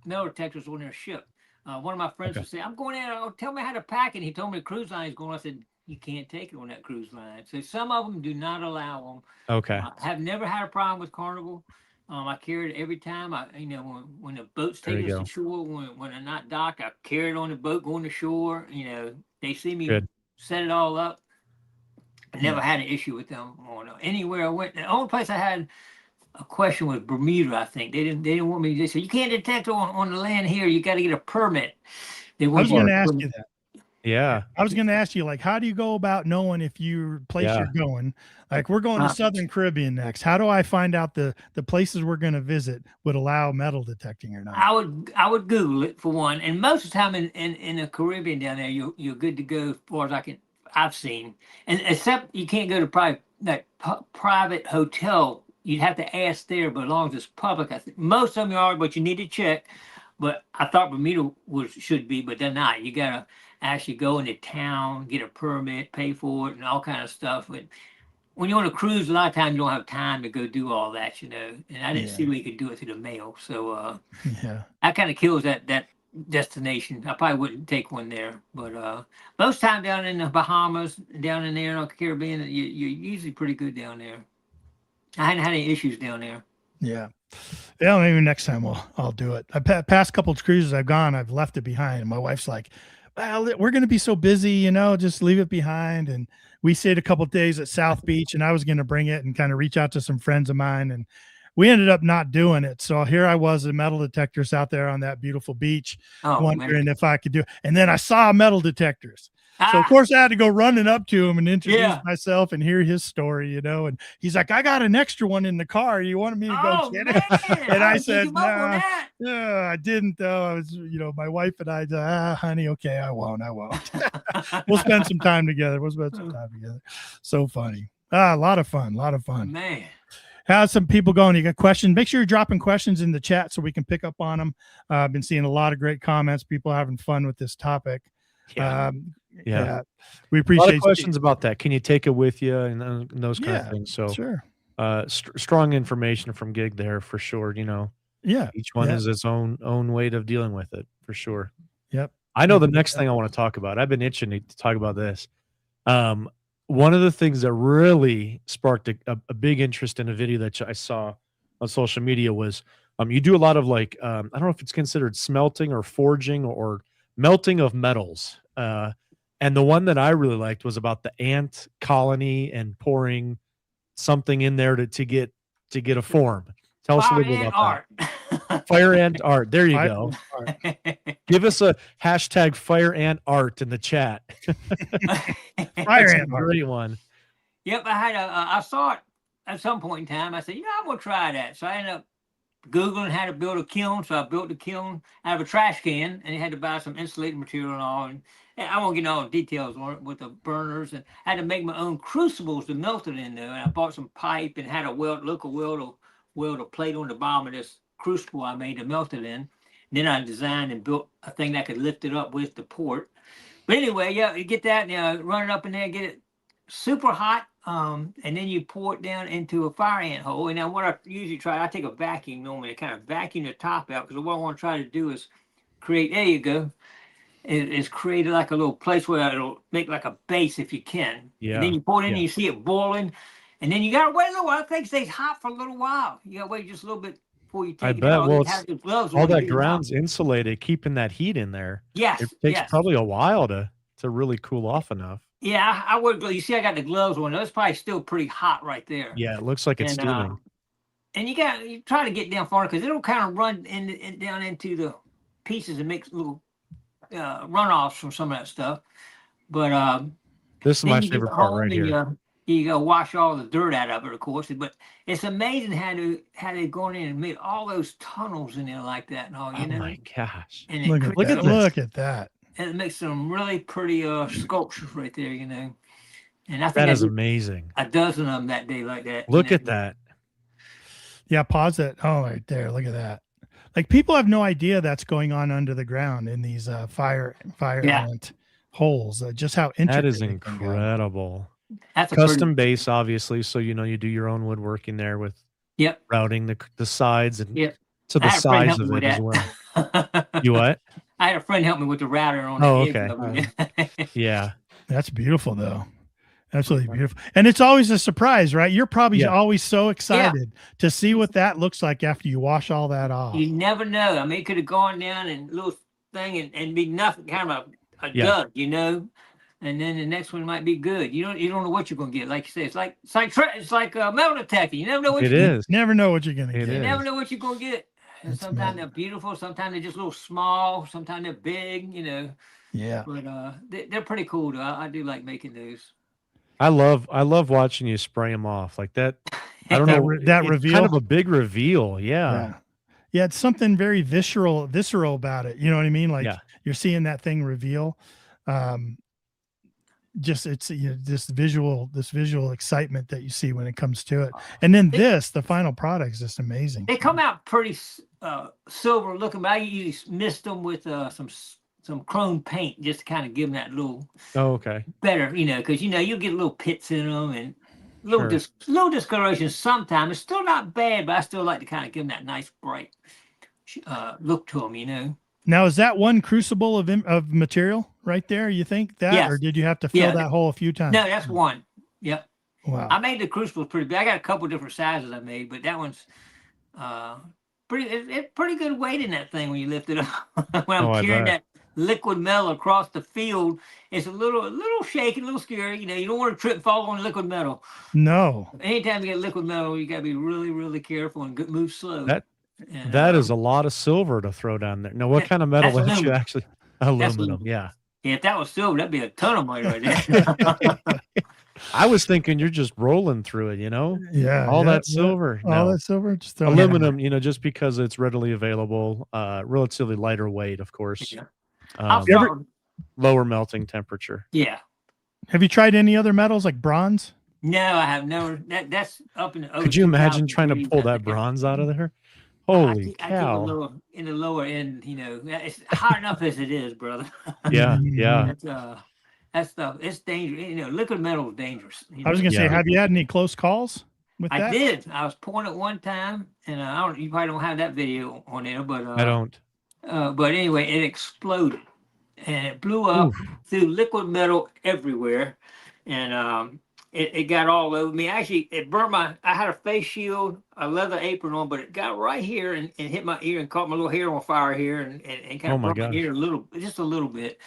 D: metal detectors on their ship. One of my friends would say, I'm going in, tell me how to pack it. He told me the cruise line is going. I said, you can't take it on that cruise line. So some of them do not allow them.
C: Okay.
D: I have never had a problem with Carnival. I carry it every time. When the boats take us to shore, when I'm not docked, I carry it on the boat going to shore. You know, they see me set it all up. I never had an issue with them on anywhere I went. The only place I had a question was Bermuda. I think they didn't want me. They said you can't detect on the land here. You got to get a permit.
B: I was going to ask you that.
C: Yeah,
B: I was going to ask you, like, how do you go about knowing if you place you're going? Like, we're going to Southern Caribbean next. How do I find out the places we're going to visit would allow metal detecting or not?
D: I would Google it for one, and most of the time in the Caribbean down there, you're good to go as far as I've seen, and except you can't go to private hotel. You'd have to ask there, but as long as it's public, I think most of them are, but you need to check. But I thought Bermuda should be, but they're not. You gotta actually go into town, get a permit, pay for it, and all kind of stuff. But when you're on a cruise, a lot of times you don't have time to go do all that, you know. And I didn't see where you could do it through the mail, so that kind of kills that destination. I probably wouldn't take one there, but most time down in the Bahamas, down in there in the Caribbean, you're usually pretty good down there. I hadn't had any issues down there.
B: Yeah, maybe next time I'll do it. Past couple of cruises I've gone, I've left it behind, and my wife's like, well, we're going to be so busy, you know, just leave it behind. And we stayed a couple of days at South Beach, and I was going to bring it and kind of reach out to some friends of mine, and we ended up not doing it. So here I was, the metal detectors out there on that beautiful beach, wondering if I could do it. And then I saw metal detectors. So of course I had to go running up to him and introduce myself and hear his story, you know. And he's like, I got an extra one in the car. You wanted me to go get it? And I said, nah, I didn't though. I was, you know, my wife and I, honey, okay, I won't. We'll spend some time together. So funny. A lot of fun.
D: Man.
B: How's some people going? You got questions? Make sure you're dropping questions in the chat so we can pick up on them. I've been seeing a lot of great comments. People having fun with this topic. We appreciate
C: a lot of questions about that. Can you take it with you and those kind of things? So
B: sure.
C: Strong information from Gig there for sure. You know, each one is its own way of dealing with it for sure.
B: Yep.
C: I know the next thing I want to talk about. I've been itching to talk about this. One of the things that really sparked a big interest in a video that I saw on social media was you do a lot of like I don't know if it's considered smelting or forging or melting of metals. And the one that I really liked was about the ant colony and pouring something in there to get to get a form. Tell us a little bit about
D: that.
C: Fire Ant Art. There you go. Give us a hashtag Fire Ant Art in the chat.
B: Fire Ant Art.
C: Great one.
D: Yep, I saw it at some point in time. I said, I'm gonna try that. So I ended up Googling how to build a kiln. So I built the kiln out of a trash can, and you had to buy some insulating material and all. And I won't get into all the details on it with the burners, and I had to make my own crucibles to melt it in there. And I bought some pipe and had a weld a plate on the bottom of this crucible I made to melt it in. And then I designed and built a thing that could lift it up with the port. But anyway, yeah, you get that, run it up in there, get it super hot, and then you pour it down into a fire ant hole. And now what I usually try, I take a vacuum normally, I kind of vacuum the top out, because what I want to try to do is create, there you go, is create like a little place where it'll make like a base if you can.
C: Yeah.
D: And then you pour it in and you see it boiling. And then you got to wait a little while. I think it stays hot for a little while. You got to wait just a little bit before you take it out.
C: Well, all that ground's insulated, keeping that heat in there.
D: Yes.
C: It takes probably a while to really cool off enough.
D: Yeah, I would. You see, I got the gloves on. That's probably still pretty hot right there.
C: Yeah, it looks like it's steaming.
D: And you try to get down far because it'll kind of run down into the pieces and make little runoffs from some of that stuff. But
C: this is my favorite part right here.
D: You go wash all the dirt out of it, of course. But it's amazing how they gone in and made all those tunnels in there like that and all.
C: Oh my gosh!
D: And
B: look at that.
D: And it makes some really pretty sculptures right there, And I think
C: that is amazing.
D: A dozen of them that day like that.
C: Look at that.
B: Yeah, pause it. Oh, right there. Look at that. Like people have no idea that's going on under the ground in these fire ant holes. Just how intricate.
C: That is incredible.
D: That's
C: custom base, obviously. So you do your own woodworking there with routing the sides and to the size of it as well. You what?
D: I had a friend help me with the router on.
C: Oh, okay. Yeah,
B: that's beautiful though. Absolutely beautiful. And it's always a surprise, right? You're probably always so excited to see what that looks like after you wash all that off.
D: You never know. I mean, it could have gone down and little thing and be nothing, kind of a dud, And then the next one might be good. You don't know what you're gonna get. Like you say, it's like a metal detector. You never know what
B: Never know what you're gonna get.
D: You never know what you're gonna get. And sometimes they're beautiful, sometimes they're just a little small, sometimes they're big,
B: Yeah.
D: But they're pretty cool though. I do like making those.
C: I love watching you spray them off like that. I don't know
B: that reveal.
C: Kind of a big reveal. Yeah.
B: It's something very visceral about it. You know what I mean? Like you're seeing that thing reveal. Just it's this visual excitement that you see when it comes to it. And then the final product is just amazing.
D: They come out pretty silver looking, but I usually mist them with some chrome paint just to kind of give them that little better, because you get little pits in them and little discoloration sometimes. It's still not bad, but I still like to kind of give them that nice bright look to them,
B: Now, is that one crucible of material right there? You think that, or did you have to fill that hole a few times?
D: No, that's one. Yep.
B: Wow.
D: I made the crucible pretty big. I got a couple different sizes I made, but that one's pretty good weight in that thing when you lift it up. When I'm carrying that liquid metal across the field, it's a little shaky, a little scary. You don't want to trip and fall on liquid metal.
B: No.
D: Anytime you get liquid metal, you got to be really, really careful and move slow.
C: That is a lot of silver to throw down there. Now, what kind of metal is you actually? Aluminum, yeah.
D: If that was silver, that'd be a ton of money right there.
C: I was thinking you're just rolling through it,
B: Yeah.
C: All that silver.
B: All that silver. Just
C: aluminum, just because it's readily available, relatively lighter weight, of course.
D: Yeah.
C: Lower melting temperature.
D: Yeah.
B: Have you tried any other metals like bronze?
D: No, I have never. That's up in the.
C: Could you imagine trying to pull that bronze out of there? Holy cow!
D: In the lower end, it's hot enough as it is, brother.
C: Yeah.
D: That stuff, it's dangerous. Liquid metal is dangerous.
B: I was gonna say, have you had any close calls with that?
D: I did. I was pouring it one time, and you probably don't have that video on there, but
C: I don't.
D: But anyway, it exploded, and it blew up through liquid metal everywhere, and it got all over me. Actually, it burned I had a face shield, a leather apron on, but it got right here and hit my ear and caught my little hair on fire here and kind of burned my ear just a little bit.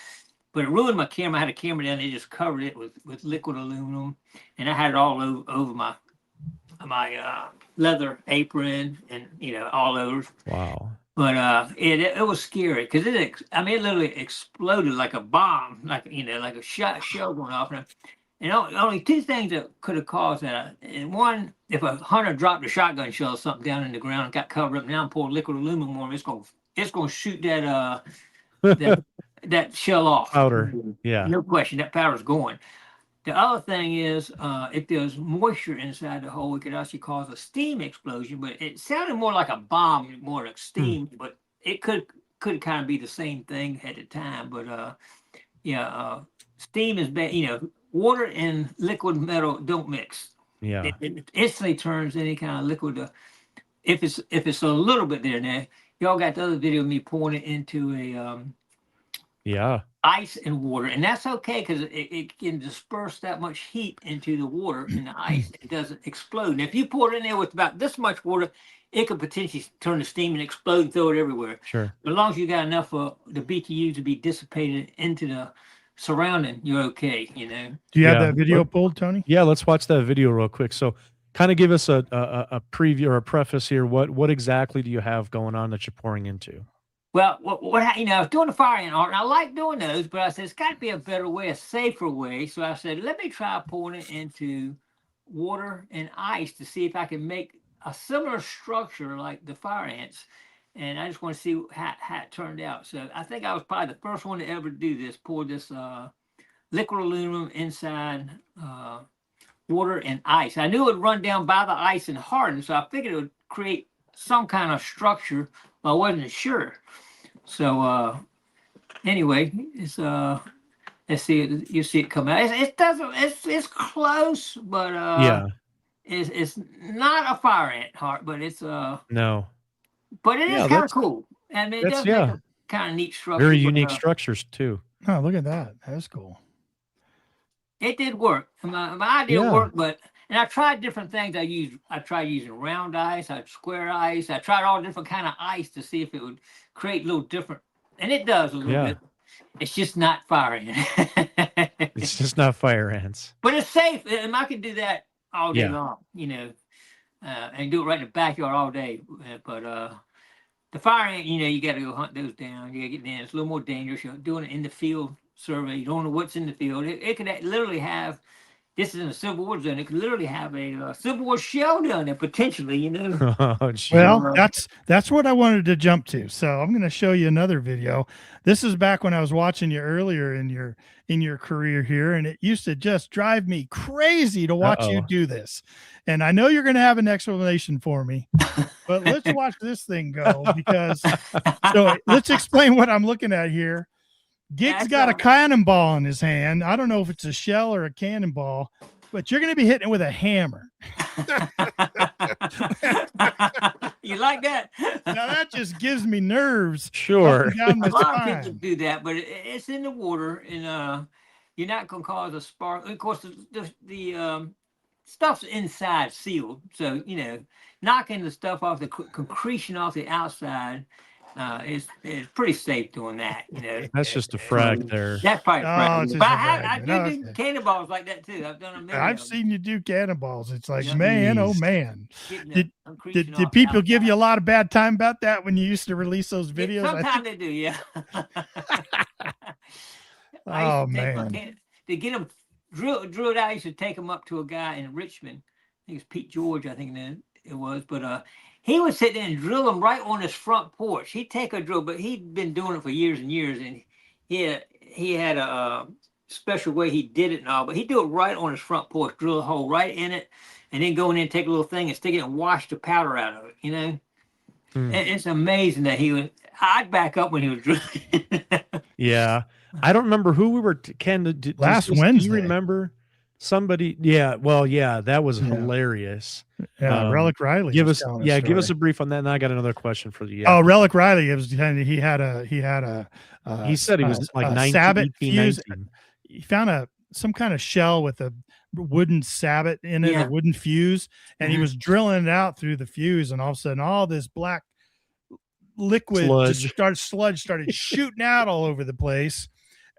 D: But it ruined my camera. I had a camera down there, just covered it with liquid aluminum, and I had it all over my my leather apron and all those.
C: Wow.
D: But it was scary because it literally exploded like a bomb, like like a shell going off. And only two things that could have caused that. And one, if a hunter dropped a shotgun shell or something down in the ground and got covered up, now and poured liquid aluminum on it, it's gonna shoot that that shell off.
C: Powder. Yeah.
D: No question, that powder's going. The other thing is, if there's moisture inside the hole, it could actually cause a steam explosion. But it sounded more like a bomb, more like steam. But it could kind of be the same thing at the time. But steam is bad. Water and liquid metal don't mix.
C: Yeah.
D: It instantly turns any kind of liquid. If it's a little bit there now, y'all got the other video of me pouring it into a ice and water, and that's okay because it can disperse that much heat into the water and the ice. It doesn't explode. And if you pour it in there with about this much water, it could potentially turn to steam and explode and throw it everywhere.
C: Sure.
D: But as long as you got enough of the BTU to be dissipated into the surrounding, you're okay.
B: Do you have that video pulled, Tony?
C: Yeah, let's watch that video real quick. So kind of give us a preview or a preface here. What exactly do you have going on that you're pouring into?
D: Well, I was doing the fire ant art, and I like doing those, but I said, it's got to be a better way, a safer way. So I said, let me try pouring it into water and ice to see if I can make a similar structure like the fire ants. And I just want to see how it turned out. So I think I was probably the first one to ever do this, pour this liquid aluminum inside water and ice. I knew it would run down by the ice and harden, so I figured it would create some kind of structure, but I wasn't sure. So anyway, it's let's see, you see it come out. It's close, but it's not a fire ant heart, but it's
C: no.
D: But it is kind of cool. I mean, it does make a kind of neat structure.
C: Very unique structures too.
B: Oh, look at that. That's cool.
D: It did work. My idea worked, and I tried different things. I tried using round ice, square ice. I tried all different kind of ice to see if it would create a little different. And it does a little bit. It's just not fire ant.
C: It's just not fire ants.
D: But it's safe. And I can do that all day long, and do it right in the backyard all day. But the fire ant, you got to go hunt those down. You got to get down. It's a little more dangerous. You're doing it in the field survey. You don't know what's in the field. It could literally have, this is in a Civil War zone, it could literally have a Civil War shell down there potentially,
C: Oh,
B: well, that's what I wanted to jump to. So I'm going to show you another video. This is back when I was watching you earlier in your career here, and it used to just drive me crazy to watch you do this. And I know you're going to have an explanation for me, but let's watch this thing go, because so let's explain what I'm looking at here. Gig's got a cannonball in his hand. I don't know if it's a shell or a cannonball, but you're going to be hitting it with a hammer.
D: You like that?
B: Now that just gives me nerves.
C: Sure.
D: A lot of people do that, but it's in the water, and you're not going to cause a spark. Of course, the stuff's inside sealed, so knocking the stuff off, the concretion off the outside, is pretty safe doing that.
C: That's just a frag there.
D: That's probably frag. But I do cannonballs like that too. I've done them.
B: I've seen you do cannonballs. It's like, man, oh man. Did people give you a lot of bad time about that when you used to release those videos?
D: Sometimes they do, yeah.
B: Oh man.
D: To get them drilled out, I used to take them up to a guy in Richmond. I think it's Pete George, I think it was, but he would sit there and drill them right on his front porch. He'd take a drill, but he'd been doing it for years and years, and he had a special way he did it and all, but he'd do it right on his front porch, drill a hole right in it, and then go in there and take a little thing and stick it and wash the powder out of it, And it's amazing that I'd back up when he was drilling.
C: Yeah. I don't remember who we were,
B: last Wednesday.
C: Do you remember? Somebody, that was hilarious.
B: Yeah, Relic Riley.
C: Give us a brief on that, and I got another question for you.
B: Oh, Relic Riley. He said he was like 19, 19. He found some kind of shell with a wooden sabot in it, a wooden fuse, and he was drilling it out through the fuse, and all of a sudden, all this black liquid sludge started shooting out all over the place.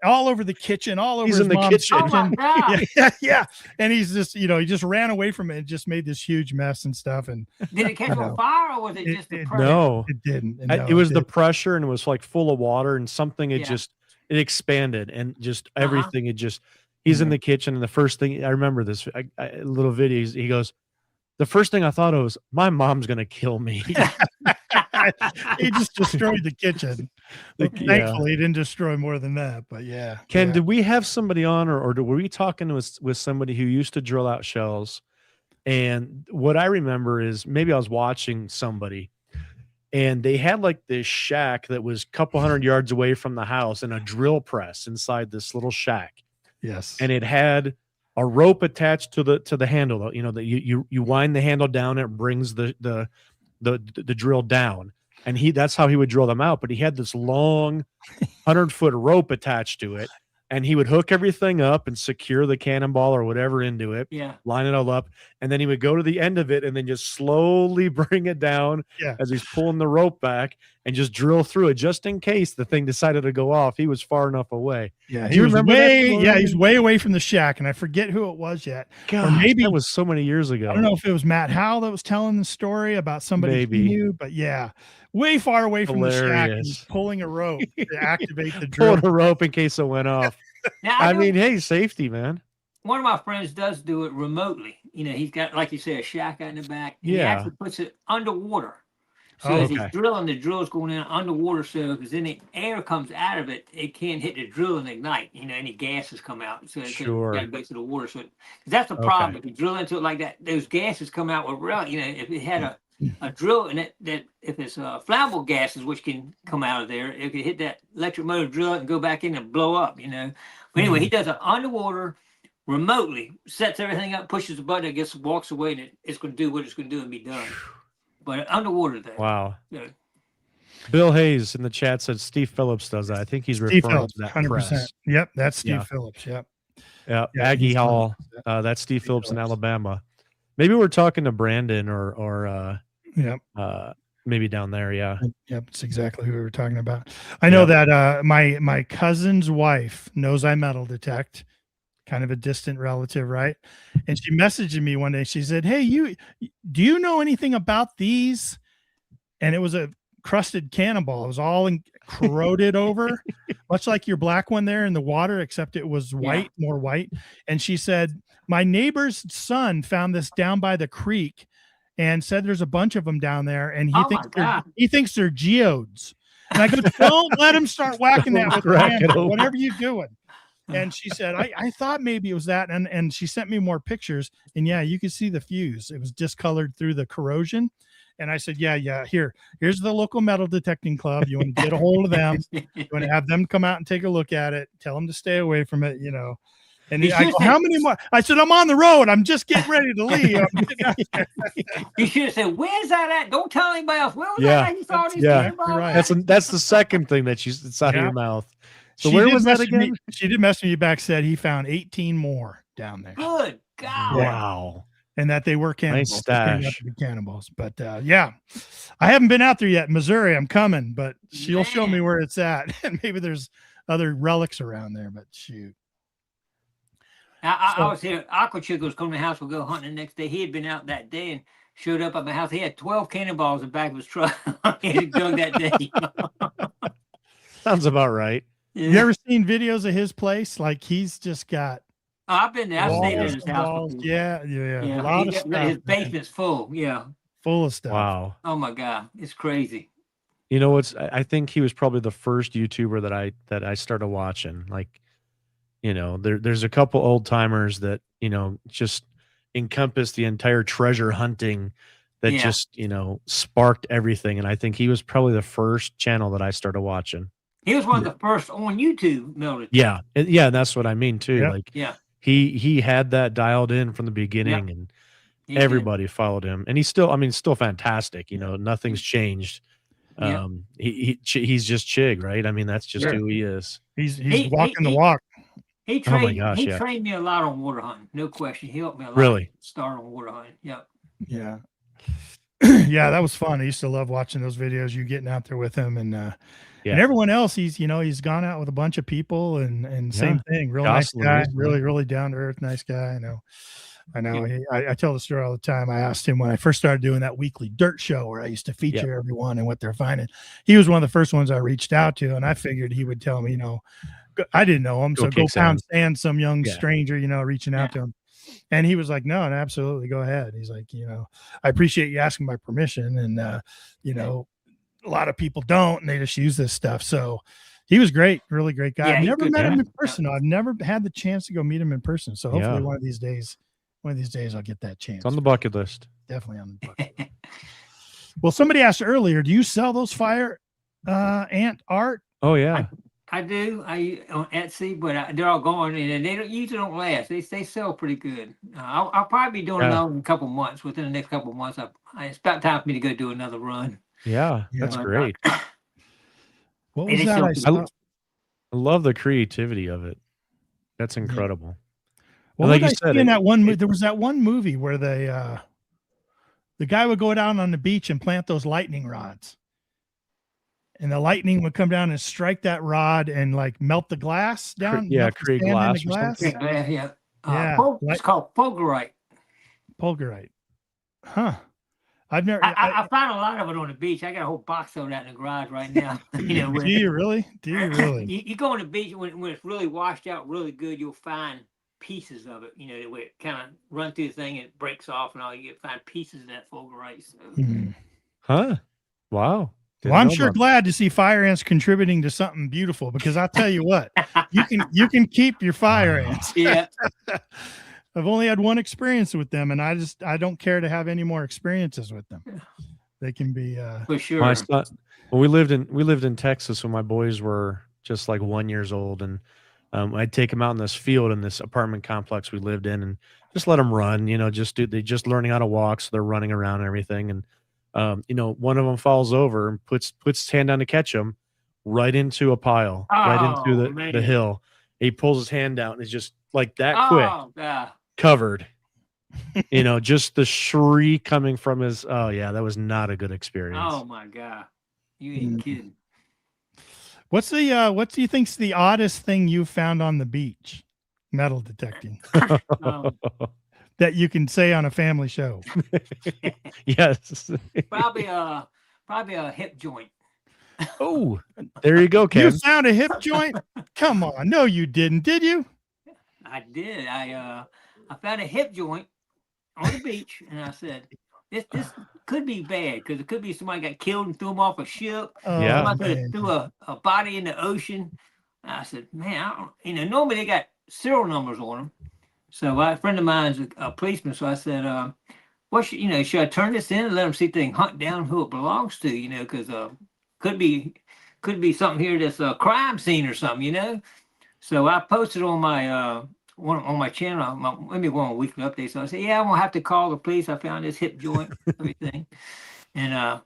B: all over the kitchen, all over
C: He's
B: his
C: in the
B: mom's
C: kitchen.
D: Oh my God.
B: Yeah. And he's just, he just ran away from it and just made this huge mess and stuff. And
D: Did it catch on fire, or was it just the pressure?
C: No,
B: it didn't.
C: it was the pressure, and it was like full of water, and something it expanded, and just everything. He's in the kitchen, and the first thing I remember this little video, he goes, the first thing I thought of was, my mom's gonna kill me.
B: He just destroyed the kitchen. Thankfully, he didn't destroy more than that. But yeah.
C: Ken, did we have somebody on, or were we talking with somebody who used to drill out shells? And what I remember is maybe I was watching somebody, and they had like this shack that was a couple hundred yards away from the house, and a drill press inside this little shack.
B: Yes.
C: And it had a rope attached to the handle. That you wind the handle down, and it brings the drill down, and that's how he would drill them out. But he had this long 100-foot rope attached to it, and he would hook everything up and secure the cannonball or whatever into it, line it all up, and then he would go to the end of it and then just slowly bring it down as he's pulling the rope back, and just drill through it just in case the thing decided to go off. He was far enough away.
B: Yeah, he was he's way away from the shack, and I forget who it was yet.
C: God, or maybe that was so many years ago.
B: I don't know if it was Matt Howell that was telling the story about somebody he knew, but way far away from the shack, and he's pulling a rope to activate the drill.
C: Pulling a rope in case it went off.
D: Now,
C: I mean, hey, safety, man.
D: One of my friends does do it remotely. He's got, like you say, a shack out in the back. And he actually puts it underwater. So as he's drilling, the drill's going in underwater, so because then the air comes out of it, it can't hit the drill and ignite. Any gases come out, so it can't go to the water. So that's the problem. If you drill into it like that, those gases come out with if it had a drill in it, that if it's flammable gases which can come out of there, it could hit that electric motor drill and go back in and blow up. But anyway, he does it underwater remotely, sets everything up, pushes the button, it walks away, and it's going to do what it's going to do and be done. But underwater there.
C: Wow. Yeah. Bill Hayes in the chat said Steve Phillips does that. I think he's referring to that 100%. Press.
B: Yep, that's Steve Phillips. Yep.
C: Yeah, Aggie Hall. That's Steve Phillips in Alabama. Maybe we're talking to Brandon or maybe down there. Yeah.
B: Yep, it's exactly who we were talking about. I know that my cousin's wife knows I metal detect. Kind of a distant relative, right? And she messaged me one day. She said, "Hey, do you know anything about these?" And it was a crusted cannonball. It was all corroded over, much like your black one there in the water, except it was white, more white. And she said, "My neighbor's son found this down by the creek, and said there's a bunch of them down there, and he thinks they're geodes." And I go, "Don't let him start whacking that with whatever you're doing." And she said, I thought maybe it was that. And she sent me more pictures, and you could see the fuse. It was discolored through the corrosion. And I said, here's the local metal detecting club. You want to get a hold of them. You want to have them come out and take a look at it. Tell them to stay away from it, And I go, how many more? I said, I'm on the road. I'm just getting ready to leave.
D: You should have said, where's that at? Don't tell anybody else. Where was that? You saw these
C: right. That's the second thing it's out of your mouth. So where was that again?
B: She did message me back, said he found 18 more down there.
D: Good God.
C: Wow.
B: And that they were cannibals.
C: Nice stash.
B: Cannibals. But I haven't been out there yet. Missouri, I'm coming, but she'll show me where it's at. And maybe there's other relics around there, but shoot.
D: I was here. Aqua Chick was coming to the house. We'll go hunting the next day. He had been out that day and showed up at my house. He had 12 cannonballs in the back of his truck. He had dug that day.
C: Sounds about right.
B: Yeah. You ever seen videos of his place? Like he's just got.
D: I've been there. I've stayed in his house.
B: Yeah. A lot of stuff.
D: His basement's full. Yeah.
B: Full of stuff.
C: Wow.
D: Oh my God, it's crazy.
C: I think he was probably the first YouTuber that I started watching. Like, there's a couple old timers that just encompass the entire treasure hunting that just sparked everything. And I think he was probably the first channel that I started watching.
D: He was one of the first on YouTube, Mildred.
C: Yeah, that's what I mean too. Yeah. Like, he had that dialed in from the beginning, and everybody followed him. And he's still fantastic. Nothing's changed. He's just Chig, right? I mean, that's just who he is.
B: He's walking the walk.
D: He trained me a lot on water hunting, no question. He helped me a lot.
C: Really?
D: Start on water hunting. Yeah.
B: Yeah. Yeah, that was fun. I used to love watching those videos. You getting out there with him, and everyone else. He's gone out with a bunch of people, and same thing. Real nice guy, really down to earth, nice guy. I know. I tell the story all the time. I asked him when I first started doing that weekly dirt show where I used to feature everyone and what they're finding. He was one of the first ones I reached out to, and I figured he would tell me, I didn't know him, so go pound sand some young stranger, reaching out to him. And he was like, no, absolutely, go ahead. He's like, I appreciate you asking my permission, and a lot of people don't, and they just use this stuff. So he was great, really great guy. I've never met him in person. I've never had the chance to go meet him in person. So hopefully one of these days I'll get that chance.
C: It's on the bucket list.
B: Definitely on the bucket list. Well, somebody asked earlier, do you sell those fire ant art?
C: Oh yeah.
D: I do. I on Etsy, but they're all gone, and they usually don't last. They sell pretty good. I'll probably be doing another in a couple months. Within the next couple of months, it's about time for me to go do another run.
C: Yeah, that's great.
B: What was that?
C: I love the creativity of it. That's incredible.
B: Well, like you said, in that one, there was that one movie where the guy would go down on the beach and plant those lightning rods. And the lightning would come down and strike that rod and like melt the glass down.
C: Create glass.
D: Yeah. It's called fulgurite.
B: Fulgurite. Huh. I've never.
D: I found a lot of it on the beach. I got a whole box of that in the garage right now.
B: Do you really?
D: You go on the beach when it's really washed out really good, you'll find pieces of it. Where it kind of run through the thing and it breaks off and all. You find pieces of that fulgurite. So.
C: Huh. Wow.
B: Well, I'm sure glad to see fire ants contributing to something beautiful, because I'll tell you what, you can keep your fire ants.
D: Yeah.
B: I've only had one experience with them, and I don't care to have any more experiences with them. They can be
D: for sure.
C: We lived in Texas when my boys were just like 1 year old, and I'd take them out in this field in this apartment complex we lived in, and just let them run. They're just learning how to walk, so they're running around and everything, and. One of them falls over and puts his hand down to catch him right into a pile, right into the hill. He pulls his hand out and it's just like that quick, covered. Just the shriek coming from his. Oh yeah, that was not a good experience.
D: Oh my God, you ain't kidding.
B: What do you think's the oddest thing you've found on the beach? Metal detecting. That you can say on a family show.
C: Yes.
D: Probably a hip joint.
C: Oh, there you go, Ken.
B: You found a hip joint? Come on. No, you didn't. Did you?
D: I did. I found a hip joint on the beach, and I said, this could be bad, because it could be somebody got killed and threw them off a ship. Somebody threw a body in the ocean. And I said, man, normally they got serial numbers on them. So a friend of mine's a policeman, so I said, should I turn this in and let them see if they can hunt down who it belongs to, because could be something here that's a crime scene or something, So I posted on my on my channel, maybe one weekly update. So I said, I'm gonna have to call the police. I found this hip joint, everything, and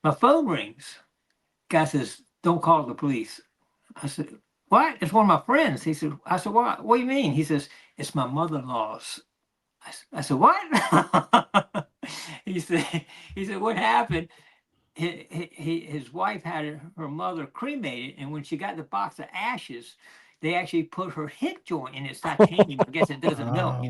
D: my phone rings. Guy says, "Don't call the police." I said, "What? It's one of my friends." I said, "What? What do you mean?" He says, "It's my mother-in-law's." I said, "What?" He said, "What happened? His wife had her mother cremated, and when she got the box of ashes, they actually put her hip joint in its titanium. I guess it doesn't melt,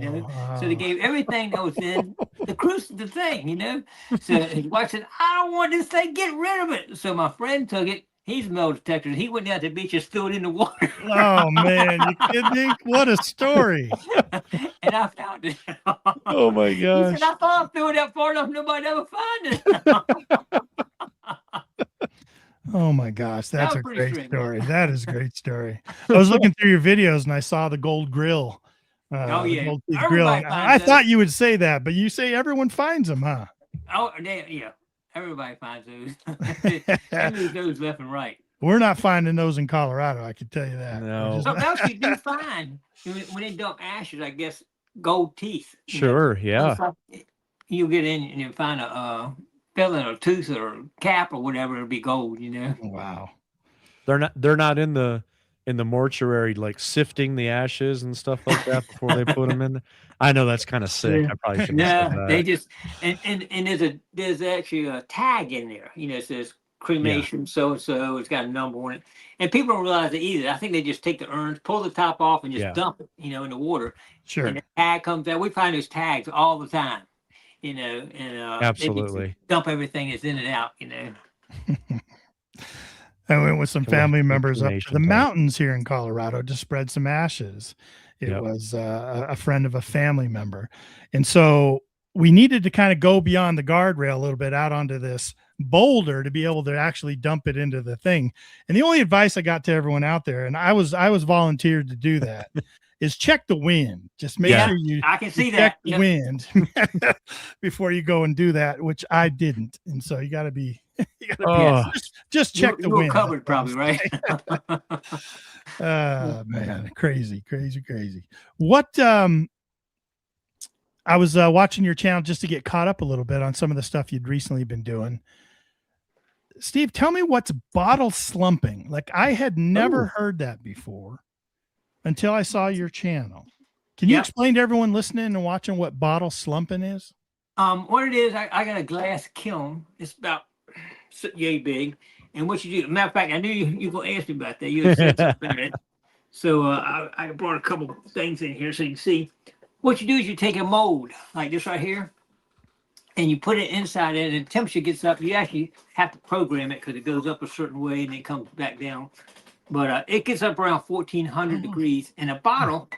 D: So they gave everything that was in the thing, So his wife said, "I don't want this thing. Get rid of it." So my friend took it. He's a metal detector. He went down to the beach and threw it in the water.
B: Oh, man. You kidding me? What a story.
D: And I found it.
C: Oh, my gosh.
D: He said, "I thought I threw it out far enough, nobody ever find it."
B: Oh, my gosh. That's a great story. That is a great story. I was looking through your videos, and I saw the gold grill. Gold grill. I thought you would say that, but you say everyone finds them, huh?
D: Oh, yeah. Everybody finds those. They lose those left and right.
B: We're not finding those in Colorado, I can tell you that.
C: No.
D: Something else you do find when they dump ashes, I guess, gold teeth.
C: Sure, yeah.
D: You get in and you find a filling or tooth or cap or whatever, it'll be gold,
B: Wow.
C: They're not in the in the mortuary, like sifting the ashes and stuff like that before they put them in. I know that's kind of sick. I probably shouldn't have said that.
D: They just and there's actually a tag in there. It says cremation so and so. It's got a number on it, and people don't realize it either. I think they just take the urns, pull the top off, and just dump it, in the water.
B: Sure.
D: And the tag comes out. We find those tags all the time, and
C: absolutely
D: they dump everything that's in and out.
B: I went with some family members up to the mountains here in Colorado to spread some ashes. It was a friend of a family member. And so we needed to kind of go beyond the guardrail a little bit out onto this boulder to be able to actually dump it into the thing. And the only advice I got to everyone out there, and I was volunteered to do that, is check the wind. Just make sure
D: I can see
B: check the wind before you go and do that, which I didn't. And so you got to be just check the wind.
D: You're covered probably, right?
B: Man, crazy. What I was watching your channel just to get caught up a little bit on some of the stuff you'd recently been doing. Steve, tell me what's bottle slumping. Like, I had never heard that before until I saw your channel. Can you explain to everyone listening and watching what bottle slumping is?
D: What it is, I got a glass kiln. It's about yay big. And what you do, matter of fact, I knew you were going to ask me about that. You had said something about it. So I brought a couple things in here so you can see. What you do is you take a mold like this right here, and you put it inside it, and the temperature gets up. You actually have to program it because it goes up a certain way and then comes back down. But it gets up around 1400 degrees. In a bottle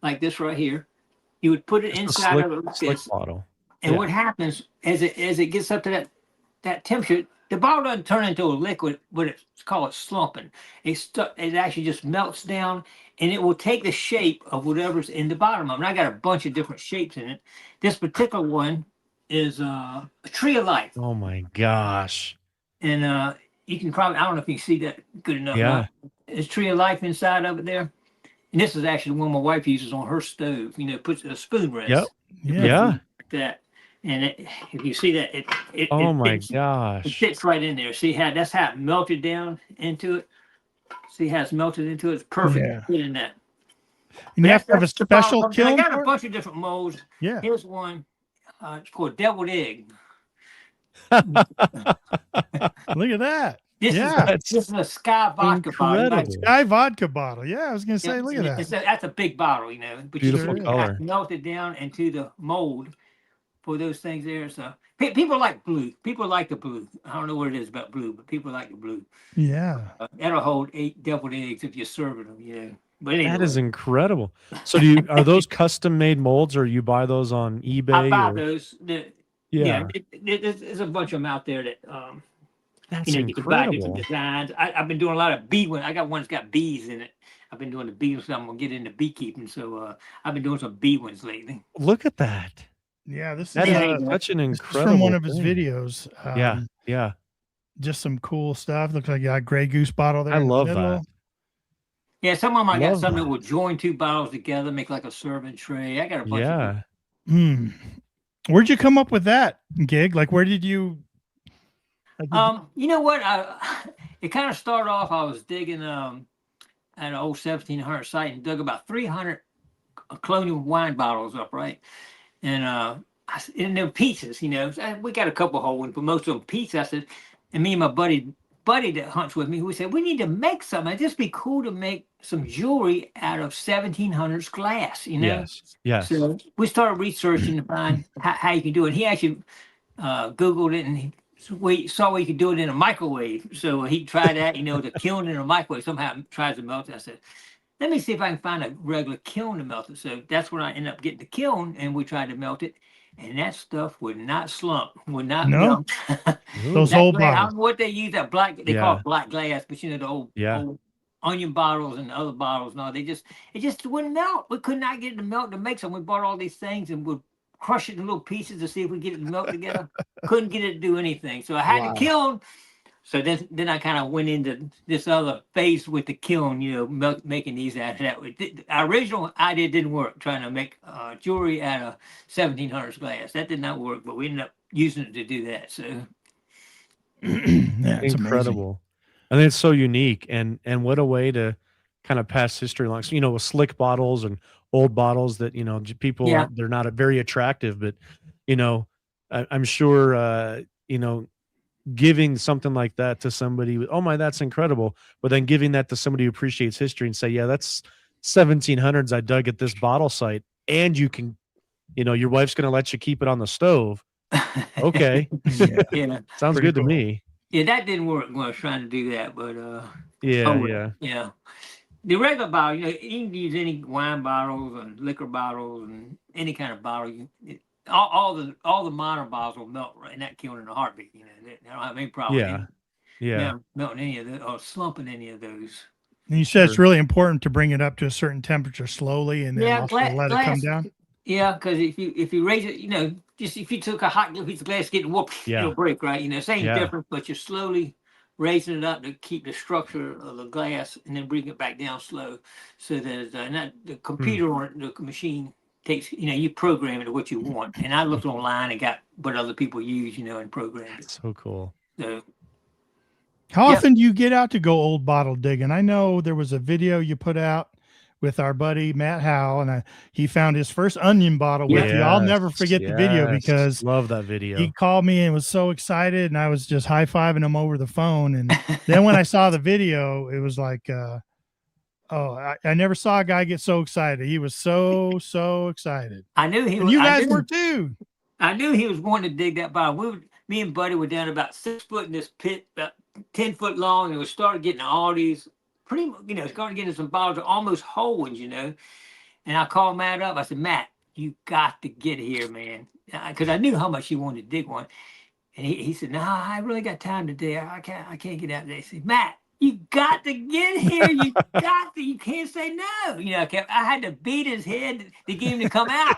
D: like this right here, you would put it inside of it like this.
C: Bottle.
D: And what happens as it gets up to that temperature, the bottle doesn't turn into a liquid, but it's called slumping. It actually just melts down, and it will take the shape of whatever's in the bottom of it. And I got a bunch of different shapes in it. This particular one is a tree of life.
C: Oh my gosh.
D: And you can probably, I don't know if you can see that good enough.
C: Yeah.
D: It's tree of life inside of it there. And this is actually one my wife uses on her stove. Puts a spoon rest.
C: Yep. Yeah.
D: Like that. And if you see that,
C: oh
D: it
C: my
D: fits,
C: gosh,
D: it fits right in there. See how that's how it melted down into it. See how it's melted into it. It's perfect fit in that.
B: And you have to have a special kiln.
D: I got a bunch of different molds.
B: Yeah.
D: Here's one. It's called deviled egg.
B: Look at that.
D: This is a Sky vodka bottle.
B: Sky vodka bottle. Yeah, I was gonna say, look at that.
D: That's a big bottle, But
C: beautiful color.
D: Have to melt it down into the mold for those things there. So people like blue. People like the blue. I don't know what it is about blue, but people like the blue.
B: Yeah.
D: That'll hold 8 deviled eggs if you're serving them. But anyway.
C: That is incredible. So are those custom made molds, or you buy those on eBay?
D: I buy those. There's a bunch of them out there that
C: that's
D: you
C: incredible.
D: can buy different designs. I've been doing a lot of bee ones. I got one that's got bees in it. I've been doing the bees, so I'm gonna get into beekeeping. So I've been doing some bee ones lately.
C: Look at that.
B: Yeah, this
C: is such an incredible
B: from one of his videos.
C: Yeah.
B: Just some cool stuff. Looks like you got a Gray Goose bottle there.
C: I love that.
D: Yeah, some of them I got something that will join 2 bottles together, make like a serving tray. I got a bunch of them.
B: Where'd you come up with that gig? Like, where did you?
D: You know what? It kind of started off. I was digging at an old 1700 site and dug about 300 colonial wine bottles up, right? And they're pieces, we got a couple whole ones, but most of them pieces. I said, and me and my buddy that hunts with me, we said, we need to make something. It'd just be cool to make some jewelry out of 1700s glass,
C: Yes.
D: So we started researching to find how you can do it. He actually Googled it, and we saw we could do it in a microwave. So he tried that, the kiln in a microwave. Somehow it tries to melt it. I said, let me see if I can find a regular kiln to melt it. So that's when I ended up getting the kiln, and we tried to melt it. And that stuff would not slump, would not melt.
B: Those old bottles.
D: I don't know what they use, that black, they call it black glass, but the old onion bottles and other bottles. No, it just wouldn't melt. We could not get it to melt to make some. We bought all these things and would crush it in little pieces to see if we get it to melt together. Couldn't get it to do anything. So I had to kiln. So then I kind of went into this other phase with the kiln, making these out of that. The original idea didn't work, trying to make jewelry out of 1700s glass. That did not work, but we ended up using it to do that. So
C: incredible. I think it's so unique, and what a way to kind of pass history along. So, you know, with slick bottles and old bottles that, you know, people they're not very attractive, but, you know, I'm sure, you know, giving something like that to somebody, oh my, that's incredible. But then giving that to somebody who appreciates history and say, yeah, that's 1700s I dug at this bottle site, and you can, you know, your wife's going to let you keep it on the stove. Okay.
D: Yeah.
C: Sounds good to me.
D: Yeah, that didn't work when I was trying to do that, but
C: yeah.
D: The regular bottle, you know, you can use any wine bottles and liquor bottles and any kind of bottle. All the modern bottles will melt right in that kiln in a heartbeat. You know, they don't have any problem. Melting any of those or slumping any of those.
B: And you said it's really important to bring it up to a certain temperature slowly, and then also let it come down.
D: Yeah, because if you raise it, you know, just if you took a hot piece of glass, getting whooped, it'll break, right? You know, same difference, but you're slowly raising it up to keep the structure of the glass, and then bring it back down slow, so that the computer or the machine takes, you know, you program it to what you want. And I looked online and got what other people use, you know, and programmed it.
C: So cool.
D: So,
B: how often do you get out to go old bottle digging? I know there was a video you put out with our buddy Matt Howe, and he found his first onion bottle with you. I'll never forget the video, because
C: love that video.
B: He called me and was so excited, and I was just high-fiving him over the phone. And then when I saw the video, it was like, I never saw a guy get so excited. He was so excited.
D: I knew he was.
B: And you guys were too.
D: I knew he was going to dig that bottle. Me and Buddy were down about 6 foot in this pit, about 10 foot long, and we started getting all these pretty, you know, started getting some bottles, almost whole ones, you know. And I called Matt up. I said, Matt, you got to get here, man, because I knew how much he wanted to dig one. And he said, no, I really got time today. I can't get out today. I said, Matt, you got to get here. You can't say no. You know, I had to beat his head to get him to come out.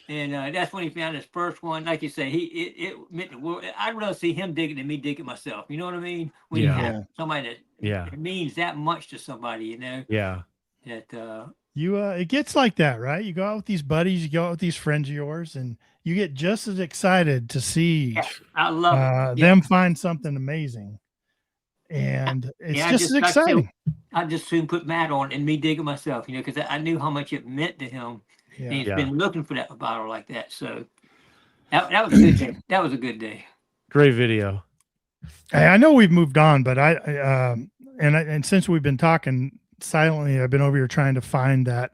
D: You know, and that's when he found his first one. Like you say, it meant the world. I'd rather see him digging than me digging myself. You know what I mean? When you have somebody that it means that much to somebody, you know.
C: Yeah.
D: That
B: it gets like that, right? You go out with these buddies, you go out with these friends of yours, and you get just as excited to see
D: I love
B: them find something amazing. And it's just as exciting.
D: I just soon put Matt on and me digging myself, you know, because I knew how much it meant to him. Yeah. And he's been looking for that bottle like that. So that was a good day. That was a good day.
C: Great video.
B: Hey, I know we've moved on, but and since we've been talking silently, I've been over here trying to find that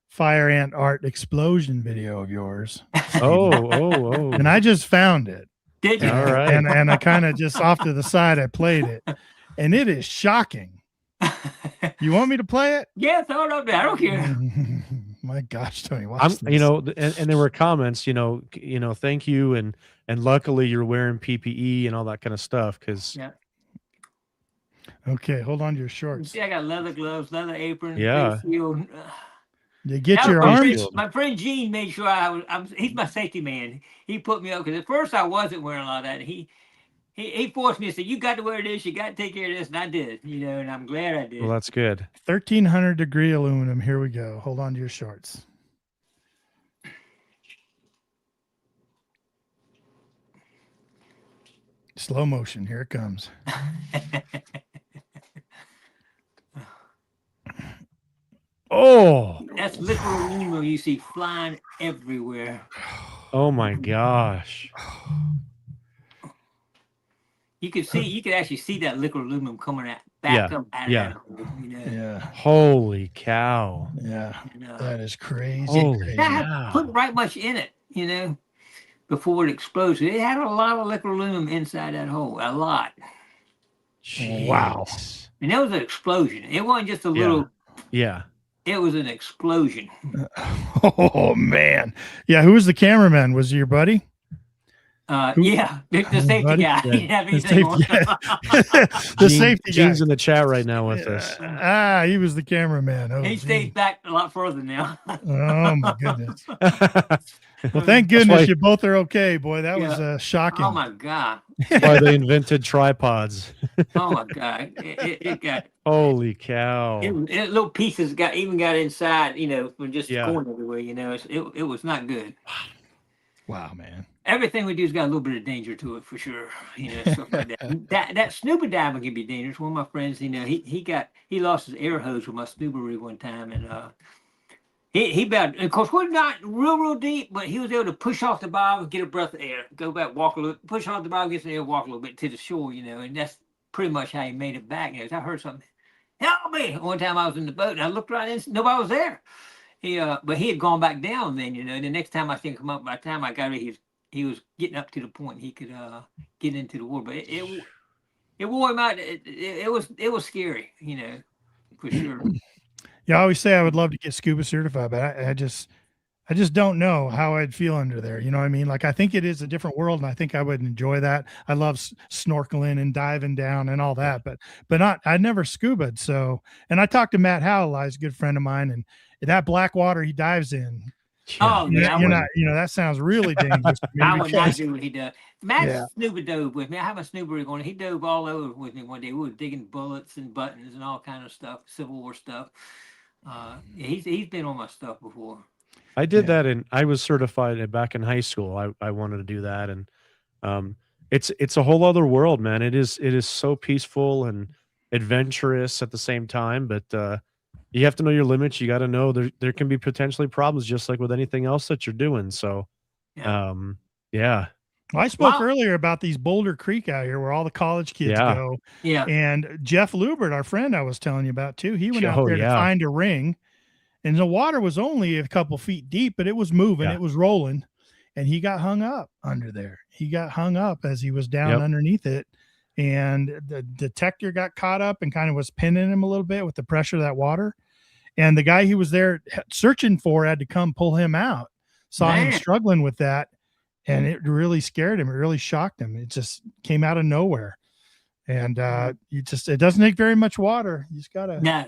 B: fire ant art explosion video of yours.
C: Oh.
B: And I just found it.
D: Did you?
C: All right.
B: And I kind of just off to the side, I played it, and it is shocking. You want me to play it?
D: Yeah, throw it up there. I don't care.
B: My gosh, Tony, watch this.
C: You know, and there were comments, you know, thank you, and luckily you're wearing PPE and all that kind of stuff, because.
D: Yeah.
B: Okay, hold on to your shorts.
D: See, I got leather gloves, leather apron.
C: Yeah.
B: You get your arms.
D: My friend Gene made sure he's my safety man. He put me up, because at first I wasn't wearing a lot of that. He forced me to say, you got to wear this, you got to take care of this, and I did, you know, and I'm glad I did.
C: Well, that's good.
B: 1300 degree aluminum. Here we go. Hold on to your shorts. Slow motion. Here it comes.
C: Oh,
D: that's liquid aluminum you see flying everywhere.
C: Oh my gosh.
D: You could actually see that liquid aluminum coming back up out of that hole, you know?
B: Yeah.
C: Holy cow.
B: Yeah. That is crazy.
C: Holy
D: cow. Put right much in it, you know, before it explodes. It had a lot of liquid aluminum inside that hole. A lot.
C: Jeez.
B: Wow.
D: And that was an explosion. It wasn't just a little.
C: Yeah.
D: It was an explosion.
B: Oh man. Yeah. Who was the cameraman? Was it your buddy?
D: Yeah, the safety guy.
B: Yeah.
D: The
B: safety guy.
C: Gene's in the chat right now with us.
B: He was the cameraman. Oh,
D: he stays back a lot further now.
B: Oh my goodness. Well, thank goodness you both are okay, boy. That was shocking.
D: Oh my God.
C: That's why they invented tripods.
D: Oh my God. It got.
C: Holy cow.
D: Little pieces got inside, you know, from just going everywhere, you know. It was not good.
B: Wow, man.
D: everything we do's got a little bit of danger to it for sure. Stuff like that. That scuba diving can be dangerous. One of my friends, he lost his air hose with my scuba rig one time, and he about, of course, we're not real deep, but he was able to push off the bottom, get a breath of air, go back, walk a little, push off the bottom, get some air, walk a little bit to the shore, and that's pretty much how he made it back. I heard something, help me! One time I was in the boat and I looked right in, nobody was there. But he had gone back down then, the next time I seen him come up, by the time I got it, he was getting up to the point he could get into the water, but it wore him out. It was scary, for sure.
B: Yeah, I always say I would love to get scuba certified, but I just don't know how I'd feel under there. You know what I mean? Like, I think it is a different world, and I think I would enjoy that. I love snorkeling and diving down and all that, but I never scubaed. So, and I talked to Matt Howell, he's a good friend of mine, and that black water he dives in.
D: Oh, yeah.
B: You're not, that sounds really dangerous to me.
D: I would not do what he does. Matt scuba dove with me. I have a scuba rig on. He dove all over with me one day. We were digging bullets and buttons and all kind of stuff, Civil War stuff. He's been on my stuff before.
C: I did that, and I was certified back in high school. I wanted to do that, and it's a whole other world, man. It is so peaceful and adventurous at the same time, but you have to know your limits. You got to know there can be potentially problems, just like with anything else that you're doing. So, yeah.
B: Well, I spoke earlier about these Boulder Creek out here where all the college kids go.
D: Yeah.
B: And Jeff Lubert, our friend I was telling you about too, he went out there to find a ring, and the water was only a couple feet deep, but it was moving, it was rolling, and he got hung up under there. He got hung up as he was down underneath it. And the detector got caught up and kind of was pinning him a little bit with the pressure of that water. And the guy he was there searching for had to come pull him out, saw him struggling with that. And it really scared him. It really shocked him. It just came out of nowhere. And it doesn't take very much water. You just got to.
D: No,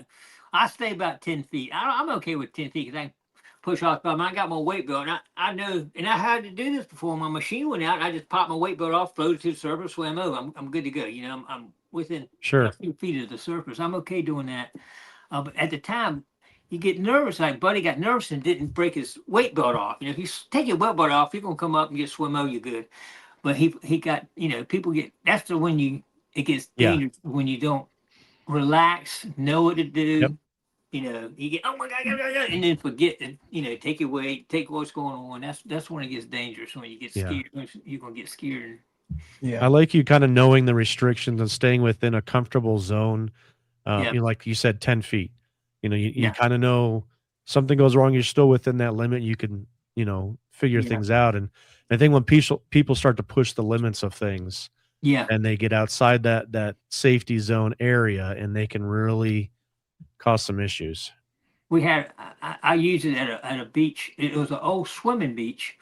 D: I stay about 10 feet. I'm okay with 10 feet because I can push off. But I got my weight belt. And I know, and I had to do this before. My machine went out. And I just popped my weight belt off, floated to the surface, swam over. I'm good to go. I'm within a few feet of the surface. I'm okay doing that. But at the time, you get nervous. Like Buddy got nervous and didn't break his weight belt off. If you take your weight belt off, you're gonna come up and get swim over you good. But he got, people get, that's when it gets dangerous when you don't relax, know what to do. You get, oh my God, and then forget and take your weight, take what's going on. That's when it gets dangerous, when you get scared. You're gonna get scared.
C: I like you kind of knowing the restrictions and staying within a comfortable zone. Like you said, 10 feet. You kind of know something goes wrong, you're still within that limit. You can, figure things out. And I think when people start to push the limits of things, and they get outside that safety zone area, and they can really cause some issues.
D: We had, I used it at a beach. It was an old swimming beach,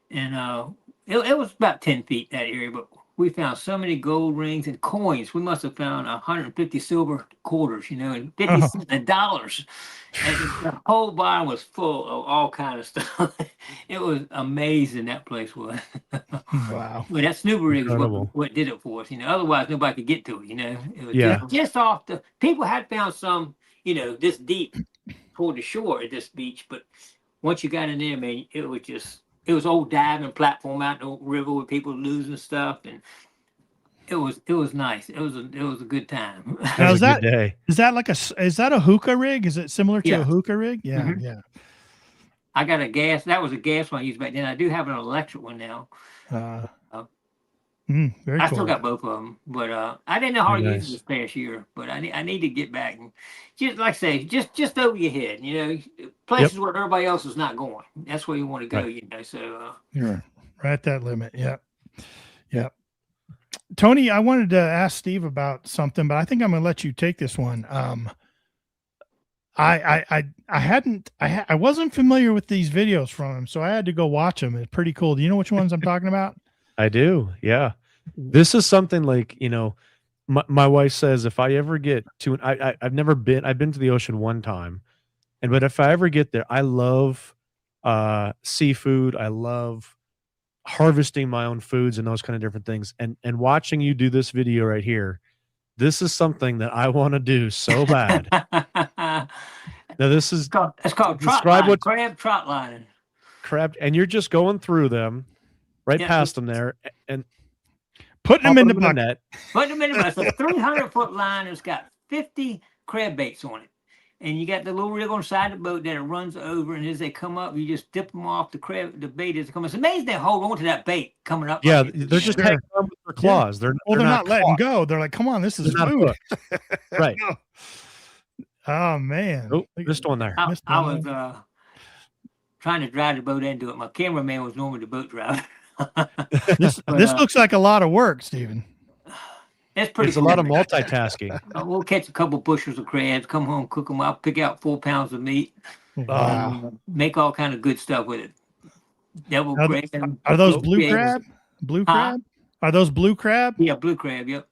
D: and it was about 10 feet, that area, but we found so many gold rings and coins. We must have found 150 silver quarters, and 50 cents and dollars. And the whole bottom was full of all kind of stuff. It was amazing, that place was.
B: Wow.
D: But that scuba rig is what did it for us. Otherwise nobody could get to it. It was just off the. People had found some, this deep toward the shore at this beach, but once you got in there, man, it was old diving platform out in the river with people losing stuff, and it was nice. It was a good time.
B: Now, is that a hookah rig? Is it similar to a hookah rig? Yeah, yeah.
D: I got a gas. That was a gas one I used back then. I do have an electric one now.
B: Very
D: I
B: cool.
D: still got both of them, but I didn't know how to use it this past year. But I need to get back and just like I say, just over your head. Places where everybody else is not going. That's where you want to go.
B: Right.
D: So
B: you're right at that limit. Yeah. Tony, I wanted to ask Steve about something, but I think I'm going to let you take this one. I wasn't familiar with these videos from him, so I had to go watch them. It's pretty cool. Do you know which ones I'm talking about?
C: I do. Yeah. This is something like, my wife says, if I ever get to, I've been to the ocean one time, but if I ever get there, I love seafood. I love harvesting my own foods and those kind of different things. And watching you do this video right here, this is something that I want to do so bad. Now this is
D: it's called crab trot lining.
C: Crab, and you're just going through them, right past them there, and
B: putting them in the bucket.
C: net.
D: Putting them in the bucket. It's a 300-foot line. It's got 50 crab baits on it. And you got the little rig on the side of the boat that it runs over, and as they come up, you just dip them off the bait as it comes. It's amazing they hold on to that bait coming up.
C: Yeah, they're just hanging on with their claws.
B: Yeah. They're not letting go. They're like, come on, this is food.
C: Right.
B: Oh man.
C: Oh, missed one there.
D: I was trying to drive the boat into it. My cameraman was normally the boat driver.
B: This looks like a lot of work, Stephen.
D: It's
C: a lot of multitasking.
D: We'll catch a couple bushels of crabs, come home, cook them up, pick out 4 pounds of meat, make all kind of good stuff with it. Devil crab.
B: Are those blue crab? Blue crab? Are those blue crab?
D: Yeah, blue crab. Yep.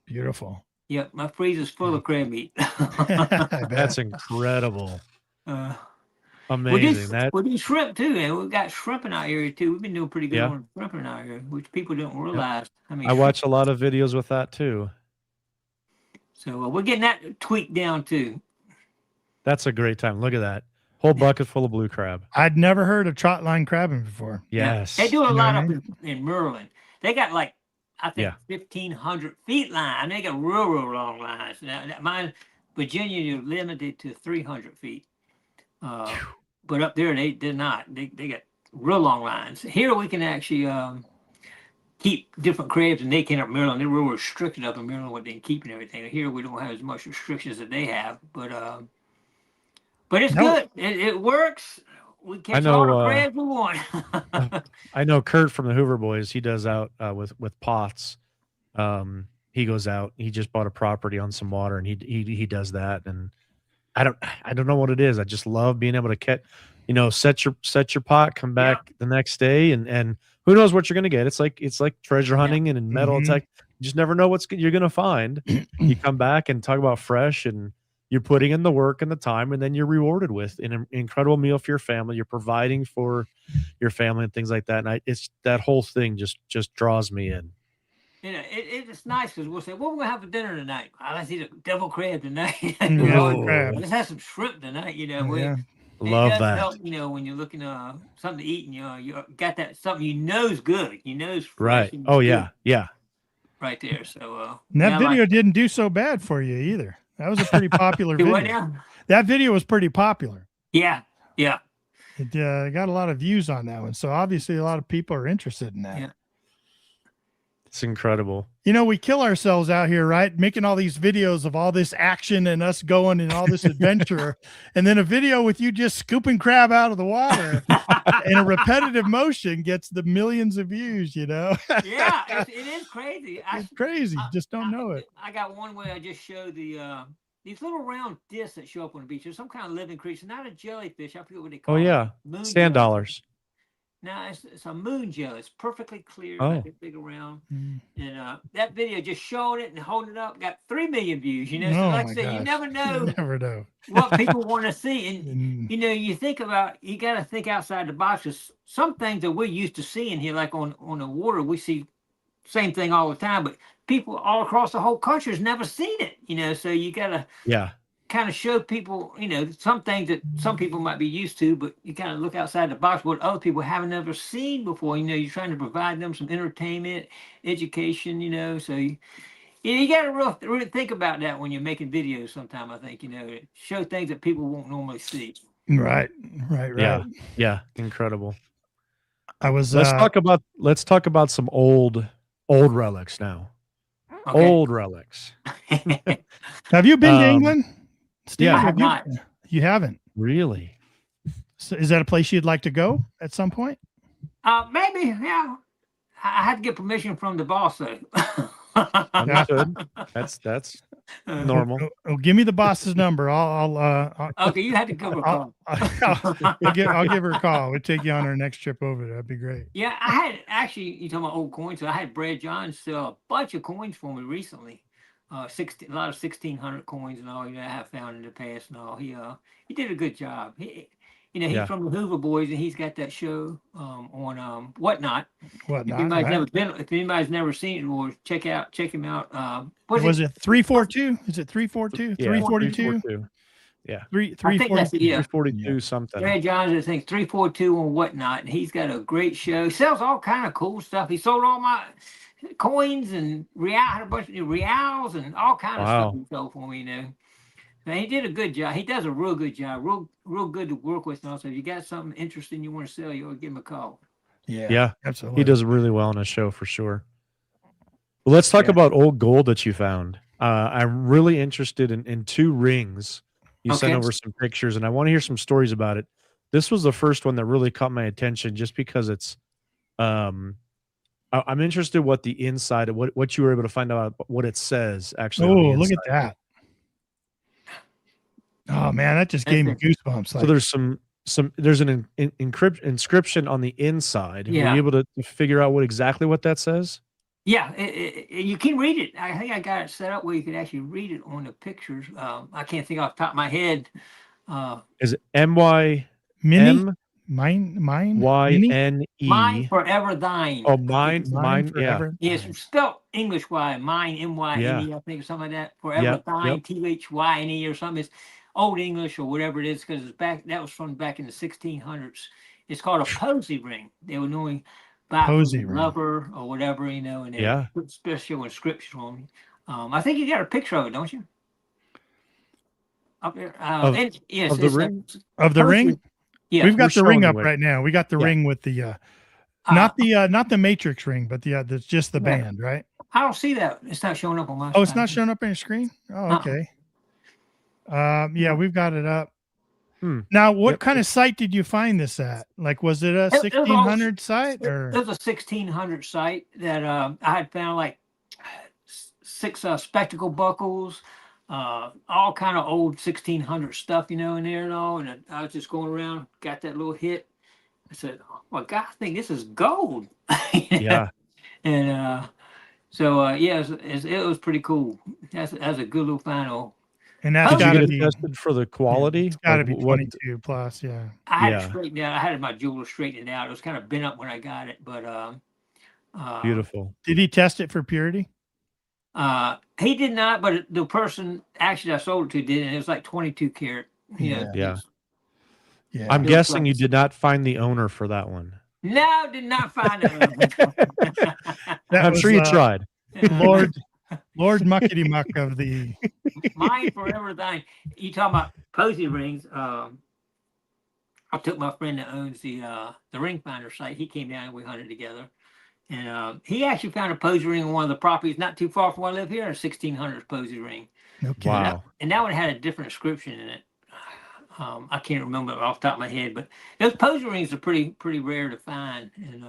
B: Beautiful.
D: Yep, my freezer's full of crab meat.
C: That's incredible. Amazing.
D: We do shrimp too, and we've got shrimp in our area too. We've been doing pretty good on shrimp in our area, which people don't realize.
C: I mean, I watch a lot of videos with that too.
D: So we're getting that tweaked down too.
C: That's a great time. Look at that whole bucket full of blue crab.
B: I'd never heard of trot line crabbing before.
C: Yes,
D: they do a lot up in Maryland. They got like I think 1,500 feet line. I mean, they got real long lines. Now, mine, Virginia, you're limited to 300 feet. But up there, they're not. They got real long lines. Here we can actually keep different crabs, and they can up in Maryland. They're real restricted up in Maryland what they can keep and everything. Here we don't have as much restrictions that they have, but it's good. It works. We catch all the crabs we want.
C: I know Kurt from the Hoover Boys. He does out with pots. He goes out. He just bought a property on some water, and he does that. And I don't know what it is. I just love being able to catch, set your pot, come back the next day, and who knows what you're gonna get. It's like treasure hunting and in metal tech. You just never know what you're gonna find. You come back and talk about fresh, and you're putting in the work and the time, and then you're rewarded with an incredible meal for your family. You're providing for your family and things like that. And it's that whole thing just draws me in.
D: It's nice because we'll say, "What we're gonna have for dinner tonight?" Let's eat a devil crab tonight. Let's have some shrimp tonight.
C: Love that.
D: Help, when you're looking something to eat, and you got that something is good. Is
C: right. Oh yeah,
D: right there. So
B: that video didn't do so bad for you either. That was a pretty popular video. That video was pretty popular.
D: Yeah.
B: It got a lot of views on that one, so obviously a lot of people are interested in that.
D: Yeah.
C: It's incredible.
B: We kill ourselves out here, right? Making all these videos of all this action and us going and all this adventure. And then a video with you just scooping crab out of the water in a repetitive motion gets the millions of views,
D: Yeah, it is crazy.
B: It's crazy. Just don't know it.
D: I got one where I just show these little round discs that show up on the beach. There's some kind of living creature, not a jellyfish. I forget what they call it.
C: Oh, yeah. Sand dollars.
D: No, it's a moon jelly. It's perfectly clear, like big around. And that video just showing it and holding it up got 3 million views. So like I said, you never know what people want to see. And you think about, you got to think outside the box. Cause some things that we're used to seeing here, like on the water, we see same thing all the time. But people all across the whole country has never seen it. So you got to kind of show people, some things that some people might be used to, but you kind of look outside the box what other people haven't never seen before. You're trying to provide them some entertainment, education, so you got to really think about that when you're making videos sometime, I think, show things that people won't normally see.
B: Right.
C: Yeah. Incredible.
B: Let's
C: talk about some old relics now. Okay. Old relics.
B: Have you been to England? Steve,
D: I have not.
B: You haven't?
C: Really?
B: So is that a place you'd like to go at some point?
D: Maybe, yeah. I had to get permission from the boss, though.
C: Understood. That's normal.
B: Give me the boss's number. I'll
D: okay, you had to give her a call.
B: I'll give her a call. We'll take you on our next trip over there. That'd be great.
D: Yeah, I had actually, you talking about old coins, so I had Brad Johns sell a bunch of coins for me recently. A lot of 1,600 coins and all I have found in the past and all. He did a good job. He's from the Hoover Boys and he's got that show on Whatnot. If anybody's never seen it, or check him out.
B: Was it 342? Is it 342? 342?
C: Yeah.
D: I think that's it,
C: 342 something.
D: Red John's, I think 342 and whatnot. And he's got a great show. He sells all kind of cool stuff. He sold all my coins and a bunch of reals and all kind of stuff he sold for me, And he did a good job. He does a real good job. Real good to work with. And also, if you got something interesting you want to sell, you ought to give him a call.
C: Yeah,
B: absolutely.
C: He does really well on his show for sure. Well, let's talk about old gold that you found. I'm really interested in 2 rings. You sent over some pictures, and I want to hear some stories about it. This was the first one that really caught my attention, just because it's. I'm interested what the inside of what you were able to find out what it says actually.
B: Oh, look at that! Oh man, that just gave me goosebumps.
C: So there's an inscription on the inside.
D: Yeah.
C: Were you able to figure out exactly what that says?
D: Yeah, you can read it. I think I got it set up where you can actually read it on the pictures. I can't think off the top of my head.
C: Is it M-Y
B: Mine
C: Y-N-E?
D: Mine forever thine.
C: Oh, mine forever.
D: Yeah, it's spelled English Y, mine M-Y-N-E, I think, or something like that. Forever thine, T-H-Y-N-E or something. It's Old English or whatever it is, because that was from back in the 1600s. It's called a posy ring. They were knowing posy lover or whatever, and they put special inscription on me. I think you got a picture of it, don't you? Up there.
C: Of the ring?
B: Of the ring?
D: Yeah.
B: We've got the ring up right now. We got the ring with the not the Matrix ring, but that's just the band, right?
D: I don't see that. It's not showing up on my
B: Oh, it's not showing up on your screen? Oh, okay. Yeah, we've got it up. Now, what kind of site did you find this at? Like, was it a 1600 site? Or?
D: It was a 1600 site that I had found like 6 spectacle buckles, all kind of old 1600 stuff, in there and all. And I was just going around, got that little hit. I said, "Oh my God, I think this is gold."
C: Yeah.
D: And so it was pretty cool. That's a good little final.
B: And that's got to be
C: tested for the quality.
B: It's got to be 22 plus, yeah.
D: I had it straightened out. I had my jeweler straighten it out. It was kind of bent up when I got it, but
C: beautiful.
B: Did he test it for purity?
D: He did not, but the person actually I sold it to did, and it was like 22 karat.
C: Yeah. I'm guessing you did not find the owner for that one.
D: No, did not find it.
C: I'm sure you tried.
B: Lord Muckety Muck of the
D: Mine forever thine. You talking about posy rings? I took my friend that owns the ring finder site. He came down and we hunted together, and he actually found a posy ring on one of the properties not too far from where I live here. A 1600s posy ring.
B: Okay.
C: Wow.
D: And that one had a different inscription in it. I can't remember off the top of my head, but those posy rings are pretty rare to find, and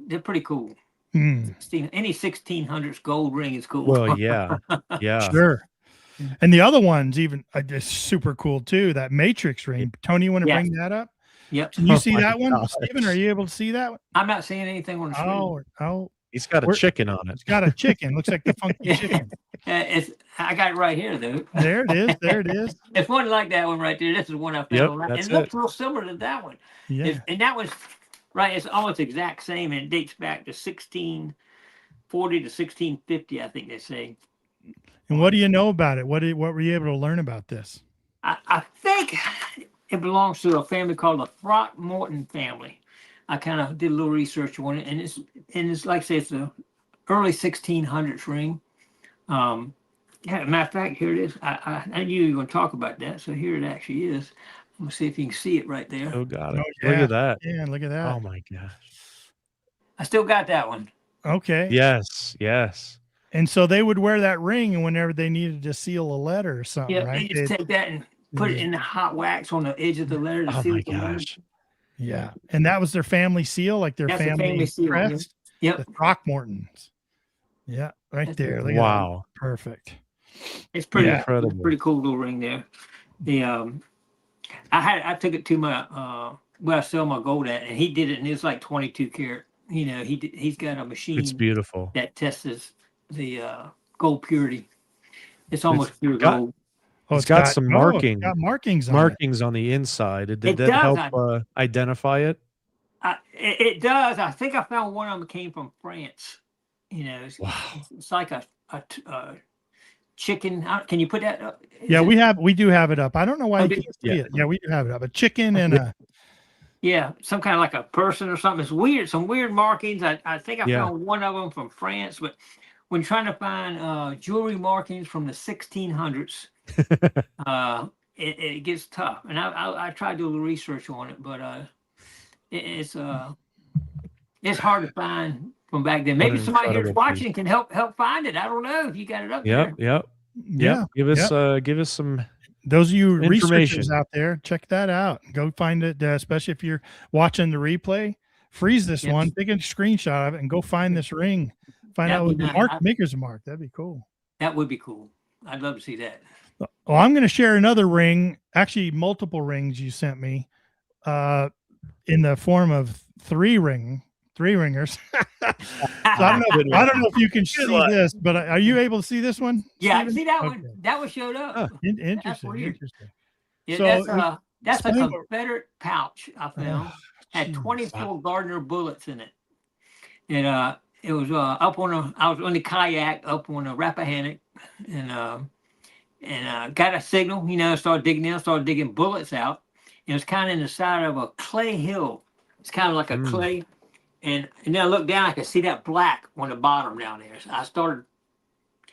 D: they're pretty cool. Any 1600s gold ring is cool.
C: Well, yeah,
B: sure. And the other one's even just super cool too. That Matrix ring. Tony, you want to bring that up?
D: Yep.
B: Can you see that one, Stephen? Are you able to see that one?
D: I'm not seeing anything on the screen.
B: Oh,
C: he's got a chicken on it.
B: It's got a chicken. Looks like the funky chicken.
D: I got it right here, though.
B: There it is.
D: It's one like that one right there. This is one I found.
C: It
D: looks real similar to that one.
B: Yeah.
D: And that was right. It's almost exact same, and it dates back to 1640 to 1650, I think they say.
B: And what do you know about it? What were you able to learn about this?
D: I think it belongs to a family called the Throckmorton family. I kind of did a little research on it, and it's like I say, it's a early 1600s ring. Matter of fact, here it is. I knew you were going to talk about that, so here it actually is. I'm gonna see if you can see it right there.
C: Oh, got it. Look at that.
B: Yeah, look at that.
C: Oh my gosh.
D: I still got that one.
B: Okay.
C: Yes.
B: And so they would wear that ring whenever they needed to seal a letter or something, right?
D: They just take that and put it in the hot wax on the edge of the letter to seal the letter.
B: Yeah. And that was their family seal, like their family
D: seal,
B: crest.
D: Yep.
B: The Throckmortons. Yeah, right there. Look
C: wow.
B: At perfect.
D: It's pretty
C: incredible.
D: Pretty cool little ring there. The I took it to my where I sell my gold at, and he did it, and it's like 22 karat. He's got a machine.
C: It's beautiful.
D: That tests the gold purity. It's almost pure gold.
C: Oh, it's got some markings.
B: Got markings
C: on the inside. Did that help identify it?
D: It does. I think I found one of them came from France. It's like a chicken. Can you put that up?
B: Yeah, we do have it up. I don't know why you can't see it. Yeah, we do have it up. A chicken and a
D: some kind of like a person or something. It's weird. Some weird markings. I think I found one of them from France, but when trying to find jewelry markings from the 1600s, it gets tough. And I tried to do a little research on it, but it's hard to find from back then. Maybe somebody here's watching can help find it. I don't know if you got it up there.
C: Yeah. Give us some.
B: Those of you researchers out there, check that out. Go find it, especially if you're watching the replay. Freeze this one, take a screenshot of it, and go find this ring. Find out what the maker's mark. That'd be cool.
D: That would be cool. I'd love to see that.
B: Well, I'm going to share another ring, actually multiple rings you sent me, in the form of three ringers. So I don't know if you can see this, but are you able to see this one?
D: Yeah, I can see that one. That one showed up.
B: Interesting.
D: Yeah, so, that's a Confederate pouch I found. Had 24 Gardner bullets in it. And it was I was on the kayak up on a Rappahannock, and got a signal, started digging bullets out. It was kind of in the side of a clay hill. It's kind of like a clay. And then I looked down, I could see that black on the bottom down there. So I started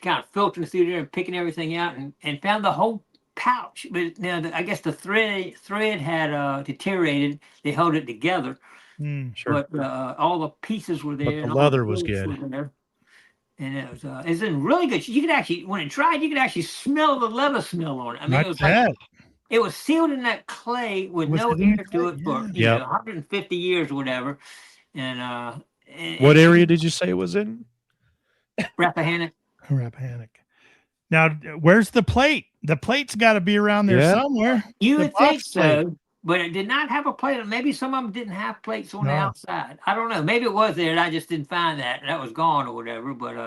D: kind of filtering through there and picking everything out and found the whole pouch. But now I guess the thread had deteriorated. They held it together.
C: Sure.
D: But all the pieces were there.
C: But the
D: and
C: leather was good.
D: And it's in really good. You could actually, when it dried, you could actually smell the leather smell on it. I mean, it was sealed in that clay with no air to it for 150 years or whatever. And
C: what area did you say it was in?
D: Rappahannock.
B: Now, where's the plate? The plate's got to be around there somewhere.
D: You would think so, but it did not have a plate. Maybe some of them didn't have plates on the outside. I don't know. Maybe it was there, and I just didn't find that. That was gone or whatever. But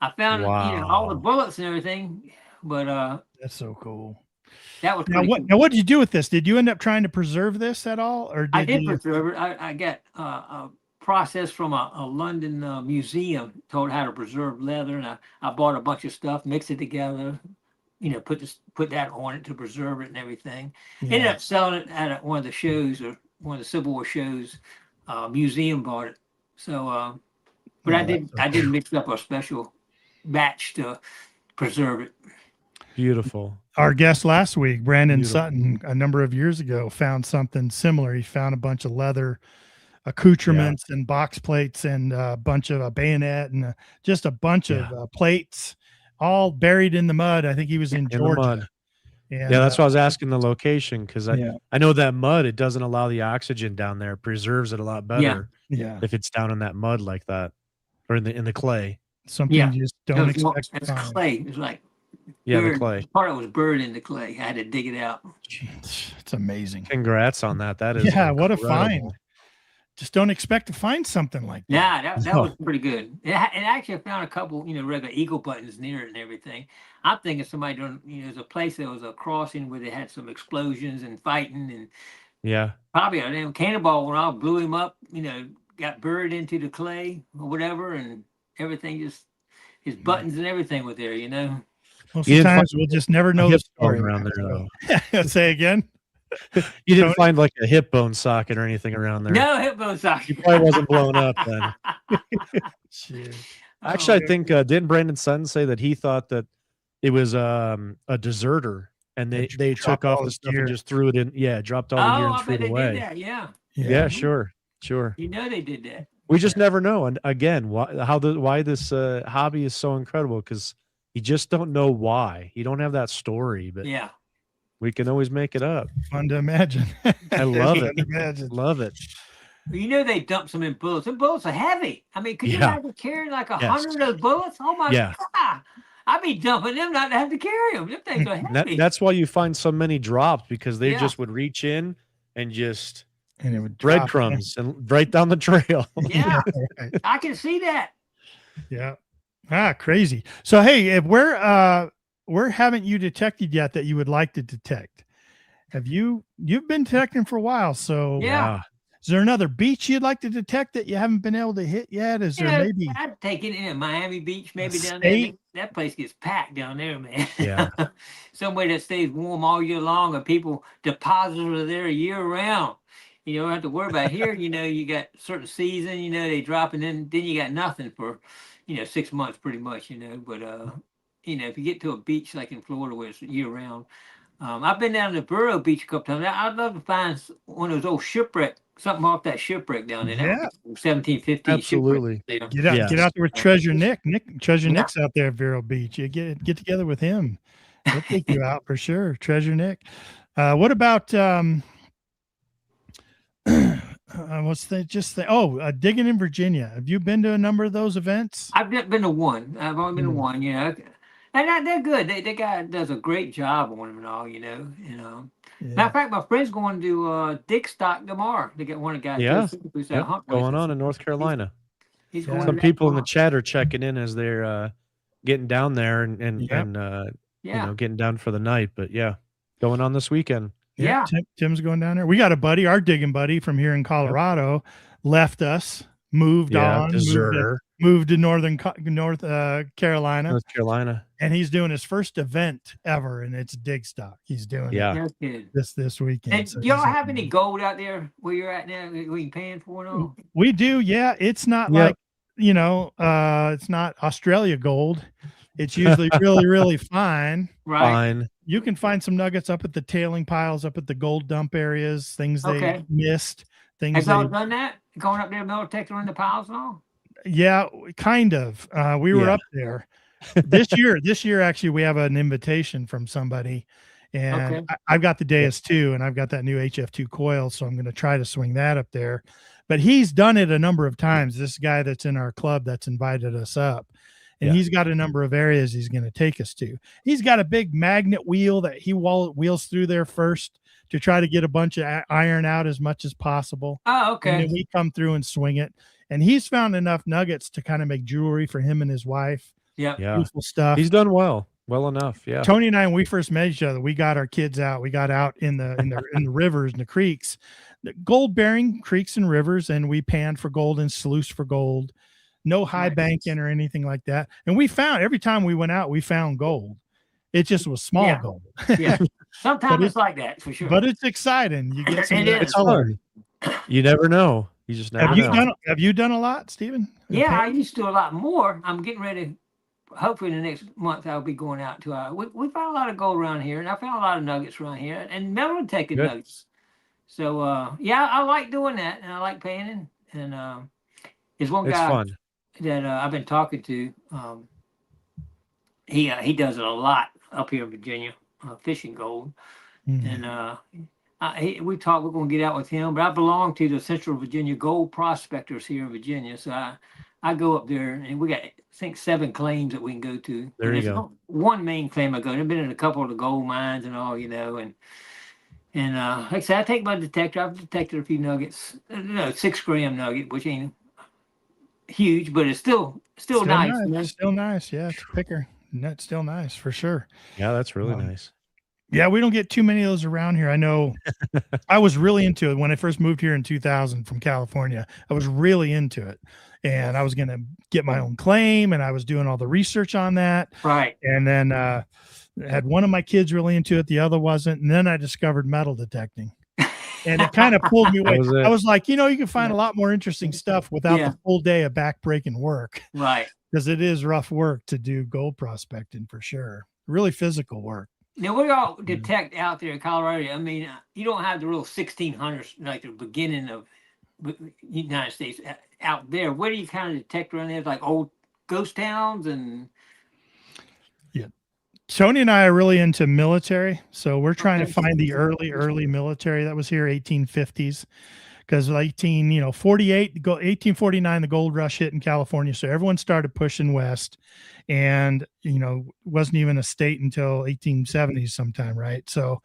D: I found all the bullets and everything. But
B: that's so cool.
D: That was
B: cool. Now, what did you do with this? Did you end up trying to preserve this at all, or
D: I did preserve it? I got a process from a London museum told how to preserve leather, and I bought a bunch of stuff, mixed it together, put that on it to preserve it and everything. Ended up selling it at one of the shows, or one of the Civil War shows. Museum bought it. So, but I did mix up a special batch to preserve it.
C: Beautiful.
B: Our guest last week, Brandon Sutton, a number of years ago, found something similar. He found a bunch of leather accoutrements and box plates and a bunch of a bayonet and just a bunch of plates, all buried in the mud. I think he was in Georgia.
C: The mud. And, that's why I was asking the location, because I know that mud, it doesn't allow the oxygen down there. It preserves it a lot better if it's down in that mud like that, or in the clay.
B: Something you just don't expect.
D: It's clay. It's like
C: the clay.
D: Part of it was buried in the clay. I had to dig it out.
B: It's amazing.
C: Congrats on that. That is
B: what a find. Just don't expect to find something like that.
D: Yeah, that was pretty good. And actually, I found a couple, regular eagle buttons near it and everything. I'm thinking somebody doing, there's a place that was a crossing where they had some explosions and fighting, and probably a damn cannonball went off, blew him up, got buried into the clay or whatever, and everything just his buttons and everything were there,
B: Well, sometimes we'll just never know the story
C: around there, though.
B: Say again.
C: You didn't find like a hip bone socket or anything around there.
D: No hip bone socket.
C: He probably wasn't blown up then. Actually, I think didn't Brandon Sutton say that he thought that it was a deserter, and they took off the stuff and just threw it in. Yeah, dropped all the gear and threw it away.
D: Did that,
C: yeah, sure.
D: They did that.
C: We just never know. And again, why this hobby is so incredible, because you just don't know why. You don't have that story, but we can always make it up.
B: Fun to imagine.
C: I love it. Love it.
D: They dump some in bullets. The bullets are heavy. I mean, could you imagine carrying like 100 of those bullets? Oh my God. I'd be dumping them not to have to carry them. Them things are heavy.
C: That's why you find so many drops, because they just would reach in and just
B: it would
C: breadcrumbs and right down the trail.
D: Yeah. I can see that.
B: Yeah. Crazy. So hey, if where haven't you detected yet that you would like to detect? You've been detecting for a while, so Is there another beach you'd like to detect that you haven't been able to hit yet? Is there maybe
D: I'd take it in Miami Beach, maybe down
B: state?
D: there. That place gets packed down there, man.
C: Yeah.
D: Somewhere that stays warm all year long, or people depositors are there year round. You don't have to worry about here. You got certain season. They drop, and then you got nothing for 6 months pretty much. But if you get to a beach like in Florida where it's year round. I've been down to Vero Beach a couple times. I'd love to find one of those old something off that shipwreck down there.
B: Yeah.
C: 1750. Absolutely.
B: Get out there with Treasure Nick. Nick's out there at Vero Beach. You get together with him. He'll take you out for sure. Treasure Nick. What about digging in Virginia? Have you been to a number of those events?
D: I've been to one. I've only been to one. And they're good. The guy does a great job on them and all, Yeah. Matter of fact, my friend's going to Dick Stock tomorrow to get one of the guys.
C: Yeah. Going on in North Carolina.
D: He's going
C: Some people in the chat are checking in as they're getting down there and getting down for the night. But going on this weekend.
D: Yeah.
B: Tim's going down there. We got a buddy, our digging buddy from here in Colorado, left us, moved on, moved to North Carolina.
C: North Carolina.
B: And he's doing his first event ever, and it's Dig Stock. He's doing this weekend.
D: And y'all have any gold out there where you're at now? Were you paying for it all?
B: We do, yeah. It's not like it's not Australia gold. It's usually really, really fine.
D: Right.
C: Fine.
B: You can find some nuggets up at the tailing piles, up at the gold dump areas, things they missed.
D: Have y'all done that? Going up there, metal detector in the piles and all?
B: Yeah, kind of. We were up there this year. Actually, we have an invitation from somebody, and I've got the Deus 2, and I've got that new HF2 coil, so I'm going to try to swing that up there. But he's done it a number of times. This guy that's in our club that's invited us up, and he's got a number of areas he's going to take us to. He's got a big magnet wheel that he wheels through there first to try to get a bunch of iron out as much as possible.
D: Oh, okay.
B: And then we come through and swing it. And he's found enough nuggets to kind of make jewelry for him and his wife.
D: Yeah.
B: Beautiful stuff.
C: He's done well enough. Yeah.
B: Tony and I, when we first met each other, we got our kids out. We got out in the rivers and the creeks, the gold bearing creeks and rivers. And we panned for gold and sluiced for gold, no high banking or anything like that. And we found every time we went out, we found gold. It just was small gold.
D: Yeah. Sometimes it's like that for sure.
B: But it's exciting. You get some
C: it's fun. You never know. You just never know.
B: Have you done a lot, Stephen?
D: Yeah, I used to do a lot more. I'm getting ready. Hopefully, in the next month, I'll be going out to we found a lot of gold around here, and I found a lot of nuggets around here, and metal detecting nuggets. So, I like doing that, and I like painting. And there's one guy that I've been talking to. He does it a lot up here in Virginia, fishing gold, and we talked. We're going to get out with him, but I belong to the Central Virginia Gold Prospectors here in Virginia, so I go up there, and we got I think 7 claims that we can go to.
C: There you go.
D: One main claim I go. I've been in a couple of the gold mines and all, and like I said, I take my detector. I've detected a few nuggets. 6-gram nugget, which ain't huge, but it's still nice.
B: Still nice. Yeah, it's a picker. That's still nice for sure.
C: Yeah, that's really nice.
B: Yeah, we don't get too many of those around here. I know I was really into it when I first moved here in 2000 from California. I was really into it, and I was going to get my own claim, and I was doing all the research on that.
D: Right.
B: And then had one of my kids really into it. The other wasn't. And then I discovered metal detecting, and it kind of pulled me away. I was like, you can find a lot more interesting stuff without the full day of back-breaking work.
D: Right.
B: Because it is rough work to do gold prospecting for sure. Really physical work.
D: Now, what do y'all detect out there in Colorado? I mean, you don't have the real 1600s, like the beginning of the United States out there. Where do you kind of detect around there? Like old ghost towns and...
B: Yeah. Tony and I are really into military. So we're trying to find the early military that was here, 1850s. Because 1849, the gold rush hit in California. So everyone started pushing west, and, wasn't even a state until 1870s sometime. Right. So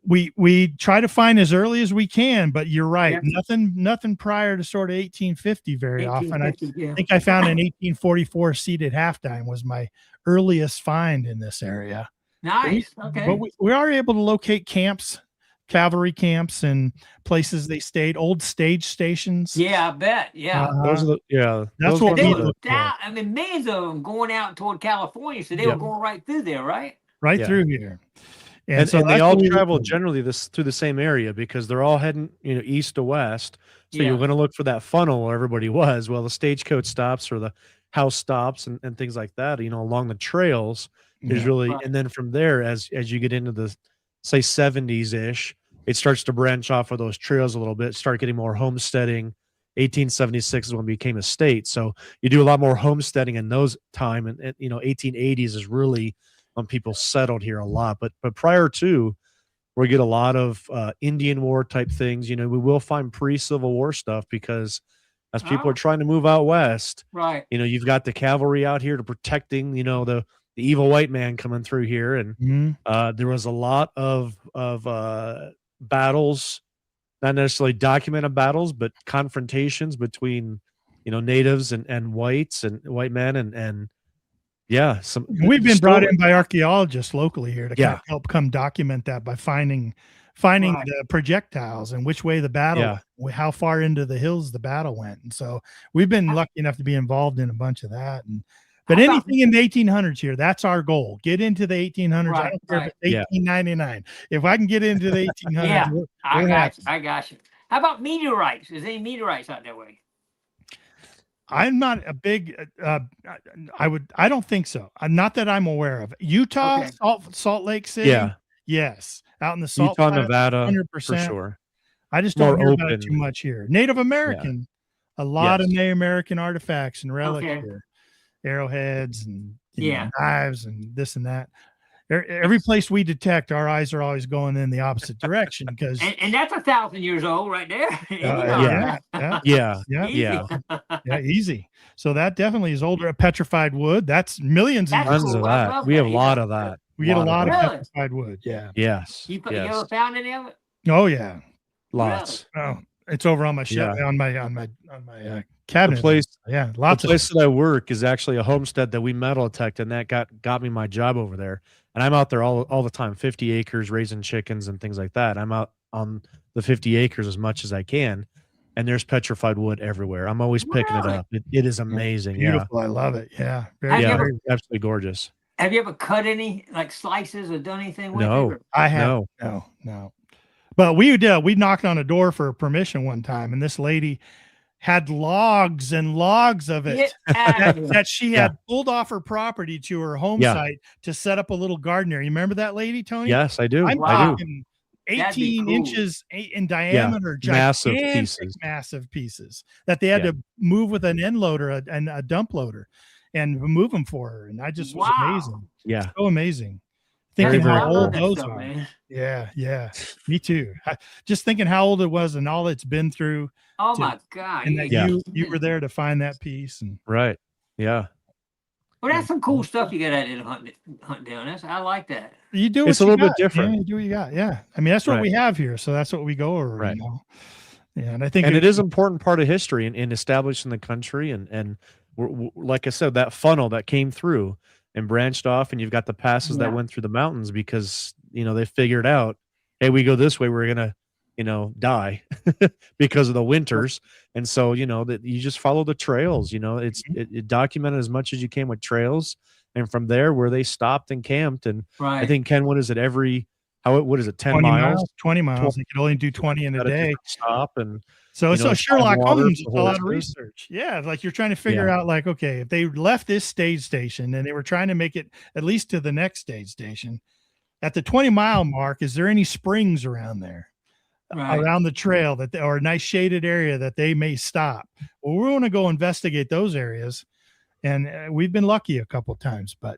B: we try to find as early as we can, but you're right. Yeah. Nothing prior to sort of 1850 very often. I think I found an 1844 seated half-dime was my earliest find in this area.
D: Nice. Okay.
B: But we are able to locate camps cavalry camps and places they stayed, old stage stations.
D: Yeah, I bet. Yeah.
C: Those are
B: that's what
D: they
B: we
D: were
B: look for.
D: I mean, millions of them going out toward California, so they were going right through there, right?
B: Right through here.
C: And so they all travel generally through the same area because they're all heading, east to west. So you're going to look for that funnel where everybody was. Well, the stagecoach stops or the house stops and things like that, along the trails is really, and then from there, as you get into the, say, 70s ish, it starts to branch off of those trails a little bit, start getting more homesteading. 1876 is when it became a state. So you do a lot more homesteading in those time. And 1880s is really when people settled here a lot. But prior to, we get a lot of Indian War type things. We will find pre-Civil War stuff because as people are trying to move out west,
D: right?
C: You've got the cavalry out here to protecting, the evil white man coming through here, and there was a lot of battles, not necessarily documented battles, but confrontations between natives and whites and white men and
B: we've been brought in by archaeologists locally here to kind of help come document that by finding the projectiles and which way the battle went, how far into the hills the battle went. And so we've been lucky enough to be involved in a bunch of that. But anything in the 1800s here, that's our goal. Get into the 1800s. I don't care if it's 1899. If I can get into the 1800s,
D: I got you. How about meteorites? Is there any meteorites out that way?
B: I'm not a big. I don't think so. Not that I'm aware of. Utah, Salt Lake City.
C: Yeah.
B: Yes, out in the Salt
C: Utah,
B: Flat,
C: Nevada,
B: 100%.
C: for sure.
B: I just don't hear about it too much here. Native American, a lot of Native American artifacts and relics here, arrowheads and knives and this and that. Every place we detect, our eyes are always going in the opposite direction because
D: and that's 1,000 years old right there.
B: Easy. So that definitely is older. Petrified wood, that's millions of
C: tons of that. We have a lot of that.
B: We get a lot of petrified wood. Yeah.
C: Yes.
D: You ever found any of it?
B: Oh yeah.
C: Lots.
B: Oh, it's over on my shelf, on my cabinet.
C: The place,
B: lots.
C: The place that I work is actually a homestead that we metal detect, and that got me my job over there. And I'm out there all the time, 50 acres, raising chickens and things like that. I'm out on the 50 acres as much as I can, and there's petrified wood everywhere. I'm always picking it up. It is amazing.
B: Beautiful. I love it. Yeah.
C: Absolutely gorgeous.
D: Have you ever cut any slices or done anything with it?
C: No,
B: I have. No. But we knocked on a door for permission one time, and this lady had logs and logs of it that she had pulled off her property to her home site to set up a little garden area. You remember that lady, Tony?
C: Yes, I do.
B: I do. 18 inches in diameter, massive pieces that they had to move with an end loader and a dump loader and move them for her. And I just was amazing.
C: Yeah.
B: So amazing. Thinking how old those
D: stuff,
B: are.
D: Man.
B: Yeah. Me too. Just thinking how old it was and all it's been through.
D: Oh my God.
B: And that you were there to find that piece. And
C: right. Yeah.
D: Well, that's some cool stuff you got out there to hunt down. I like that.
B: You do
C: it's a little bit different.
B: Yeah, you do what you got. Yeah. I mean, that's what we have here. So that's what we go over.
C: Right.
B: Yeah. And I think
C: it is an important part of history in establishing the country. And we're, like I said, that funnel that came through and branched off, and you've got the passes that went through the mountains because, they figured out, hey, we go this way, we're going to, die because of the winters. And so, that you just follow the trails, it documented as much as you can with trails. And from there where they stopped and camped. And I think, Ken, what is it 10 miles?
B: 20 miles. You could only do 20 in a day.
C: Stop. And
B: so Sherlock Holmes, a lot of research. Yeah. Like you're trying to figure out okay, if they left this stage station and they were trying to make it at least to the next stage station at the 20-mile mark, is there any springs around there? Around the trail or a nice shaded area that they may stop. Well, we want to go investigate those areas, and we've been lucky a couple of times. But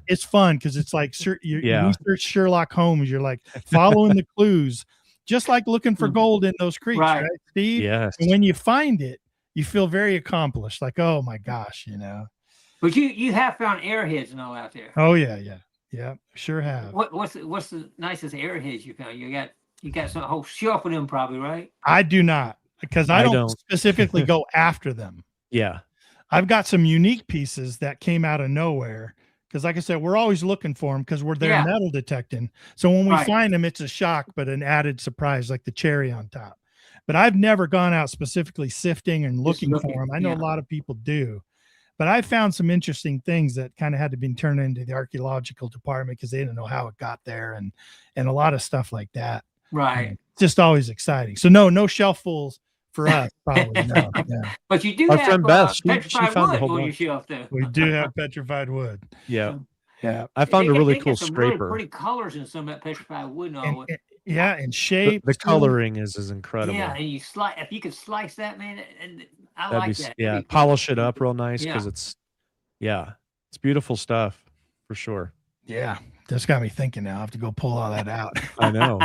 B: it's fun because it's like you research Sherlock Holmes. You're like following the clues, just like looking for gold in those creeks, right, Steve?
C: Yes.
B: And when you find it, you feel very accomplished. Like, oh my gosh,
D: But you have found airheads and all out there.
B: Oh yeah, sure have.
D: What's the nicest airheads you found? You got some whole shelf of them probably, right?
B: I do not, because I don't specifically go after them.
C: Yeah.
B: I've got some unique pieces that came out of nowhere Because like I said, we're always looking for them because we're there metal detecting. So when we find them, it's a shock, but an added surprise, like the cherry on top. But I've never gone out specifically sifting and looking for them. I know a lot of people do. But I found some interesting things that kind of had to be turned into the archaeological department because they didn't know how it got there and a lot of stuff like that.
D: Right.
B: Just always exciting. So no shelf fulls for us, probably. No. Yeah.
D: But you do
C: Our
D: have
C: friend Beth, she
D: petrified
C: found
D: wood
C: a whole
D: on your
C: bunch.
D: shelf there.
B: We do have petrified wood.
C: Yeah.
B: Yeah.
C: I found a really
D: They
C: cool
D: get some
C: scraper.
D: Really pretty colors in some of that petrified wood and all.
B: And shape.
C: The coloring is incredible.
D: Yeah, and you slice. If you could slice that, man, and I like that.
C: Yeah, polish it up real nice because it's beautiful stuff for sure.
B: Yeah, that's got me thinking now. I have to go pull all that out.
C: I know.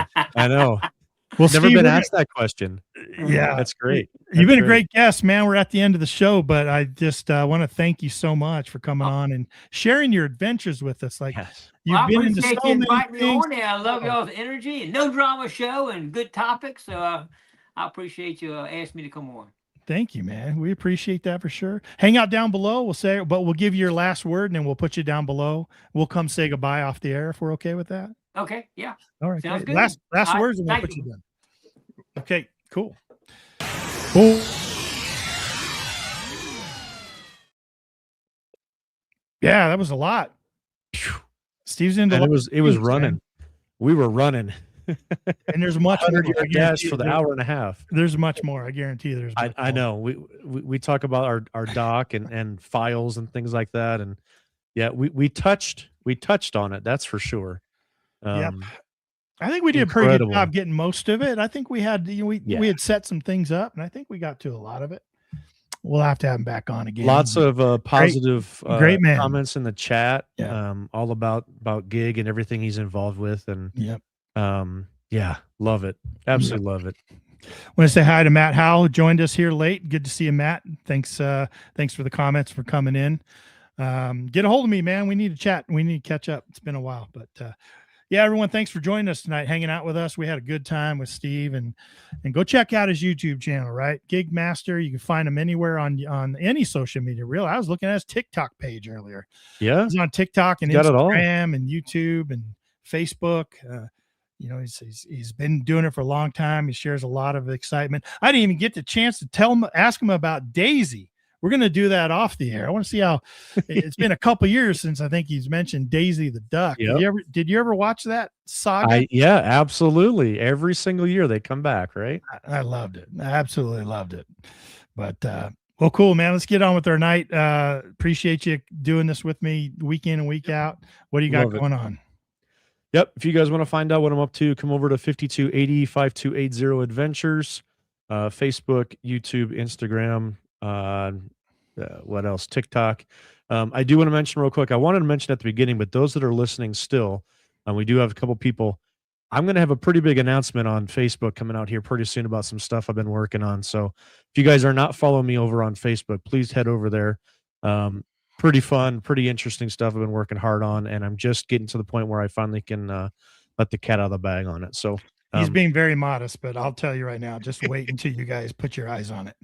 C: Well, never
B: Steve,
C: been asked that question.
B: Yeah,
C: that's great.
B: You've been a great guest, man. We're at the end of the show, but I just want to thank you so much for coming on and sharing your adventures with us. Like you've been into so many things.
D: I love y'all's energy and no drama show and good topics. So I appreciate you asking me to come on.
B: Thank you, man. We appreciate that for sure. Hang out down below. We'll give you your last word and then we'll put you down below. We'll come say goodbye off the air if we're okay with that.
D: Okay. Yeah.
B: All right.
D: Sounds good.
B: Last words and we'll put you down. Okay, cool. Yeah, that was a lot. Steve's into
C: it was running. Man. We were running.
B: And there's much more
C: for the hour and a half.
B: There's much more. I guarantee there's much
C: I know. We talk about our doc and files and things like that. And we touched on it, that's for sure.
B: Yep. I think we did a pretty good job getting most of it. I think we had we had set some things up, and I think we got to a lot of it. We'll have to have him back on again.
C: Lots of positive
B: great man
C: comments in the chat. All about Gig and everything he's involved with, and love it. Absolutely love it.
B: I want to say hi to Matt Howell, who joined us here late. Good to see you, Matt. Thanks for the comments, for coming in. Get a hold of me, man. We need to chat. We need to catch up. It's been a while, but everyone, thanks for joining us tonight, hanging out with us. We had a good time with Steve, and go check out his YouTube channel, right? Gigmaster. You can find him anywhere on any social media. Really, I was looking at his TikTok page earlier.
C: Yeah,
B: he's on TikTok and Instagram and YouTube and Facebook. He's been doing it for a long time. He shares a lot of excitement. I didn't even get the chance to ask him about Daisy. We're going to do that off the air. I want to see how it's been a couple years since I think he's mentioned Daisy the duck. Yep. Did you ever watch that saga?
C: Yeah, absolutely. Every single year they come back, right?
B: I loved it. I absolutely loved it. But well, cool, man. Let's get on with our night. Appreciate you doing this with me week in and week out. What do you got going on?
C: Yep. If you guys want to find out what I'm up to, come over to 5280-5280 Adventures, Facebook, YouTube, Instagram. What else? TikTok. I do want to mention real quick. I wanted to mention at the beginning, but those that are listening still, we do have a couple people. I'm going to have a pretty big announcement on Facebook coming out here pretty soon about some stuff I've been working on. So if you guys are not following me over on Facebook, please head over there. Pretty fun, pretty interesting stuff I've been working hard on, and I'm just getting to the point where I finally can let the cat out of the bag on it. So
B: he's being very modest, but I'll tell you right now, just wait until you guys put your eyes on it.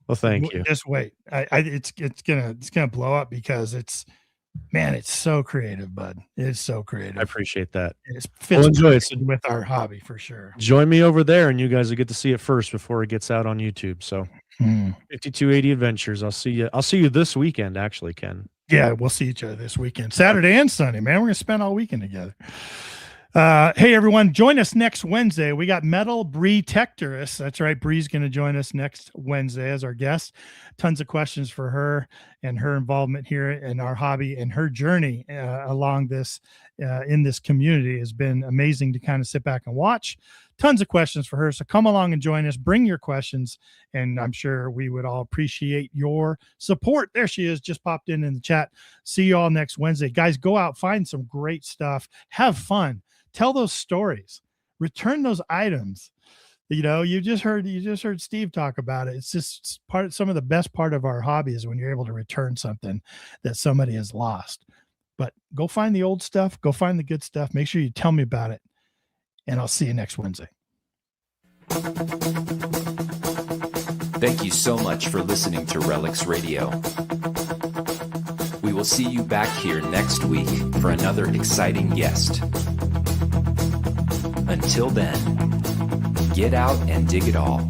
C: Well, thank you.
B: Just wait. It's gonna blow up because it's so creative, bud. It's so creative.
C: I apprieate that.
B: It fits enjoy it with our hobby for sure.
C: Join me over there, and you guys will get to see it first before it gets out on YouTube. So, 5280 Adventures. I'll see you this weekend, actually, Ken.
B: Yeah, we'll see each other this weekend, Saturday and Sunday. Man, we're gonna spend all weekend together. Hey everyone, join us next Wednesday. We got Metal Bree Tectorus. That's right, Bree's going to join us next Wednesday as our guest. Tons of questions for her and her involvement here in our hobby, and her journey along this in this community has been amazing to kind of sit back and watch. Tons of questions for her. So come along and join us. Bring your questions, and I'm sure we would all appreciate your support. There she is, just popped in the chat. See you all next Wednesday. Guys, go out, find some great stuff. Have fun. Tell those stories, return those items. You just heard Steve talk about it. It's just some of the best part of our hobby is when you're able to return something that somebody has lost. But go find the old stuff, go find the good stuff. Make sure you tell me about it, and I'll see you next Wednesday.
A: Thank you so much for listening to Relics Radio. We will see you back here next week for another exciting guest. Until then, get out and dig it all.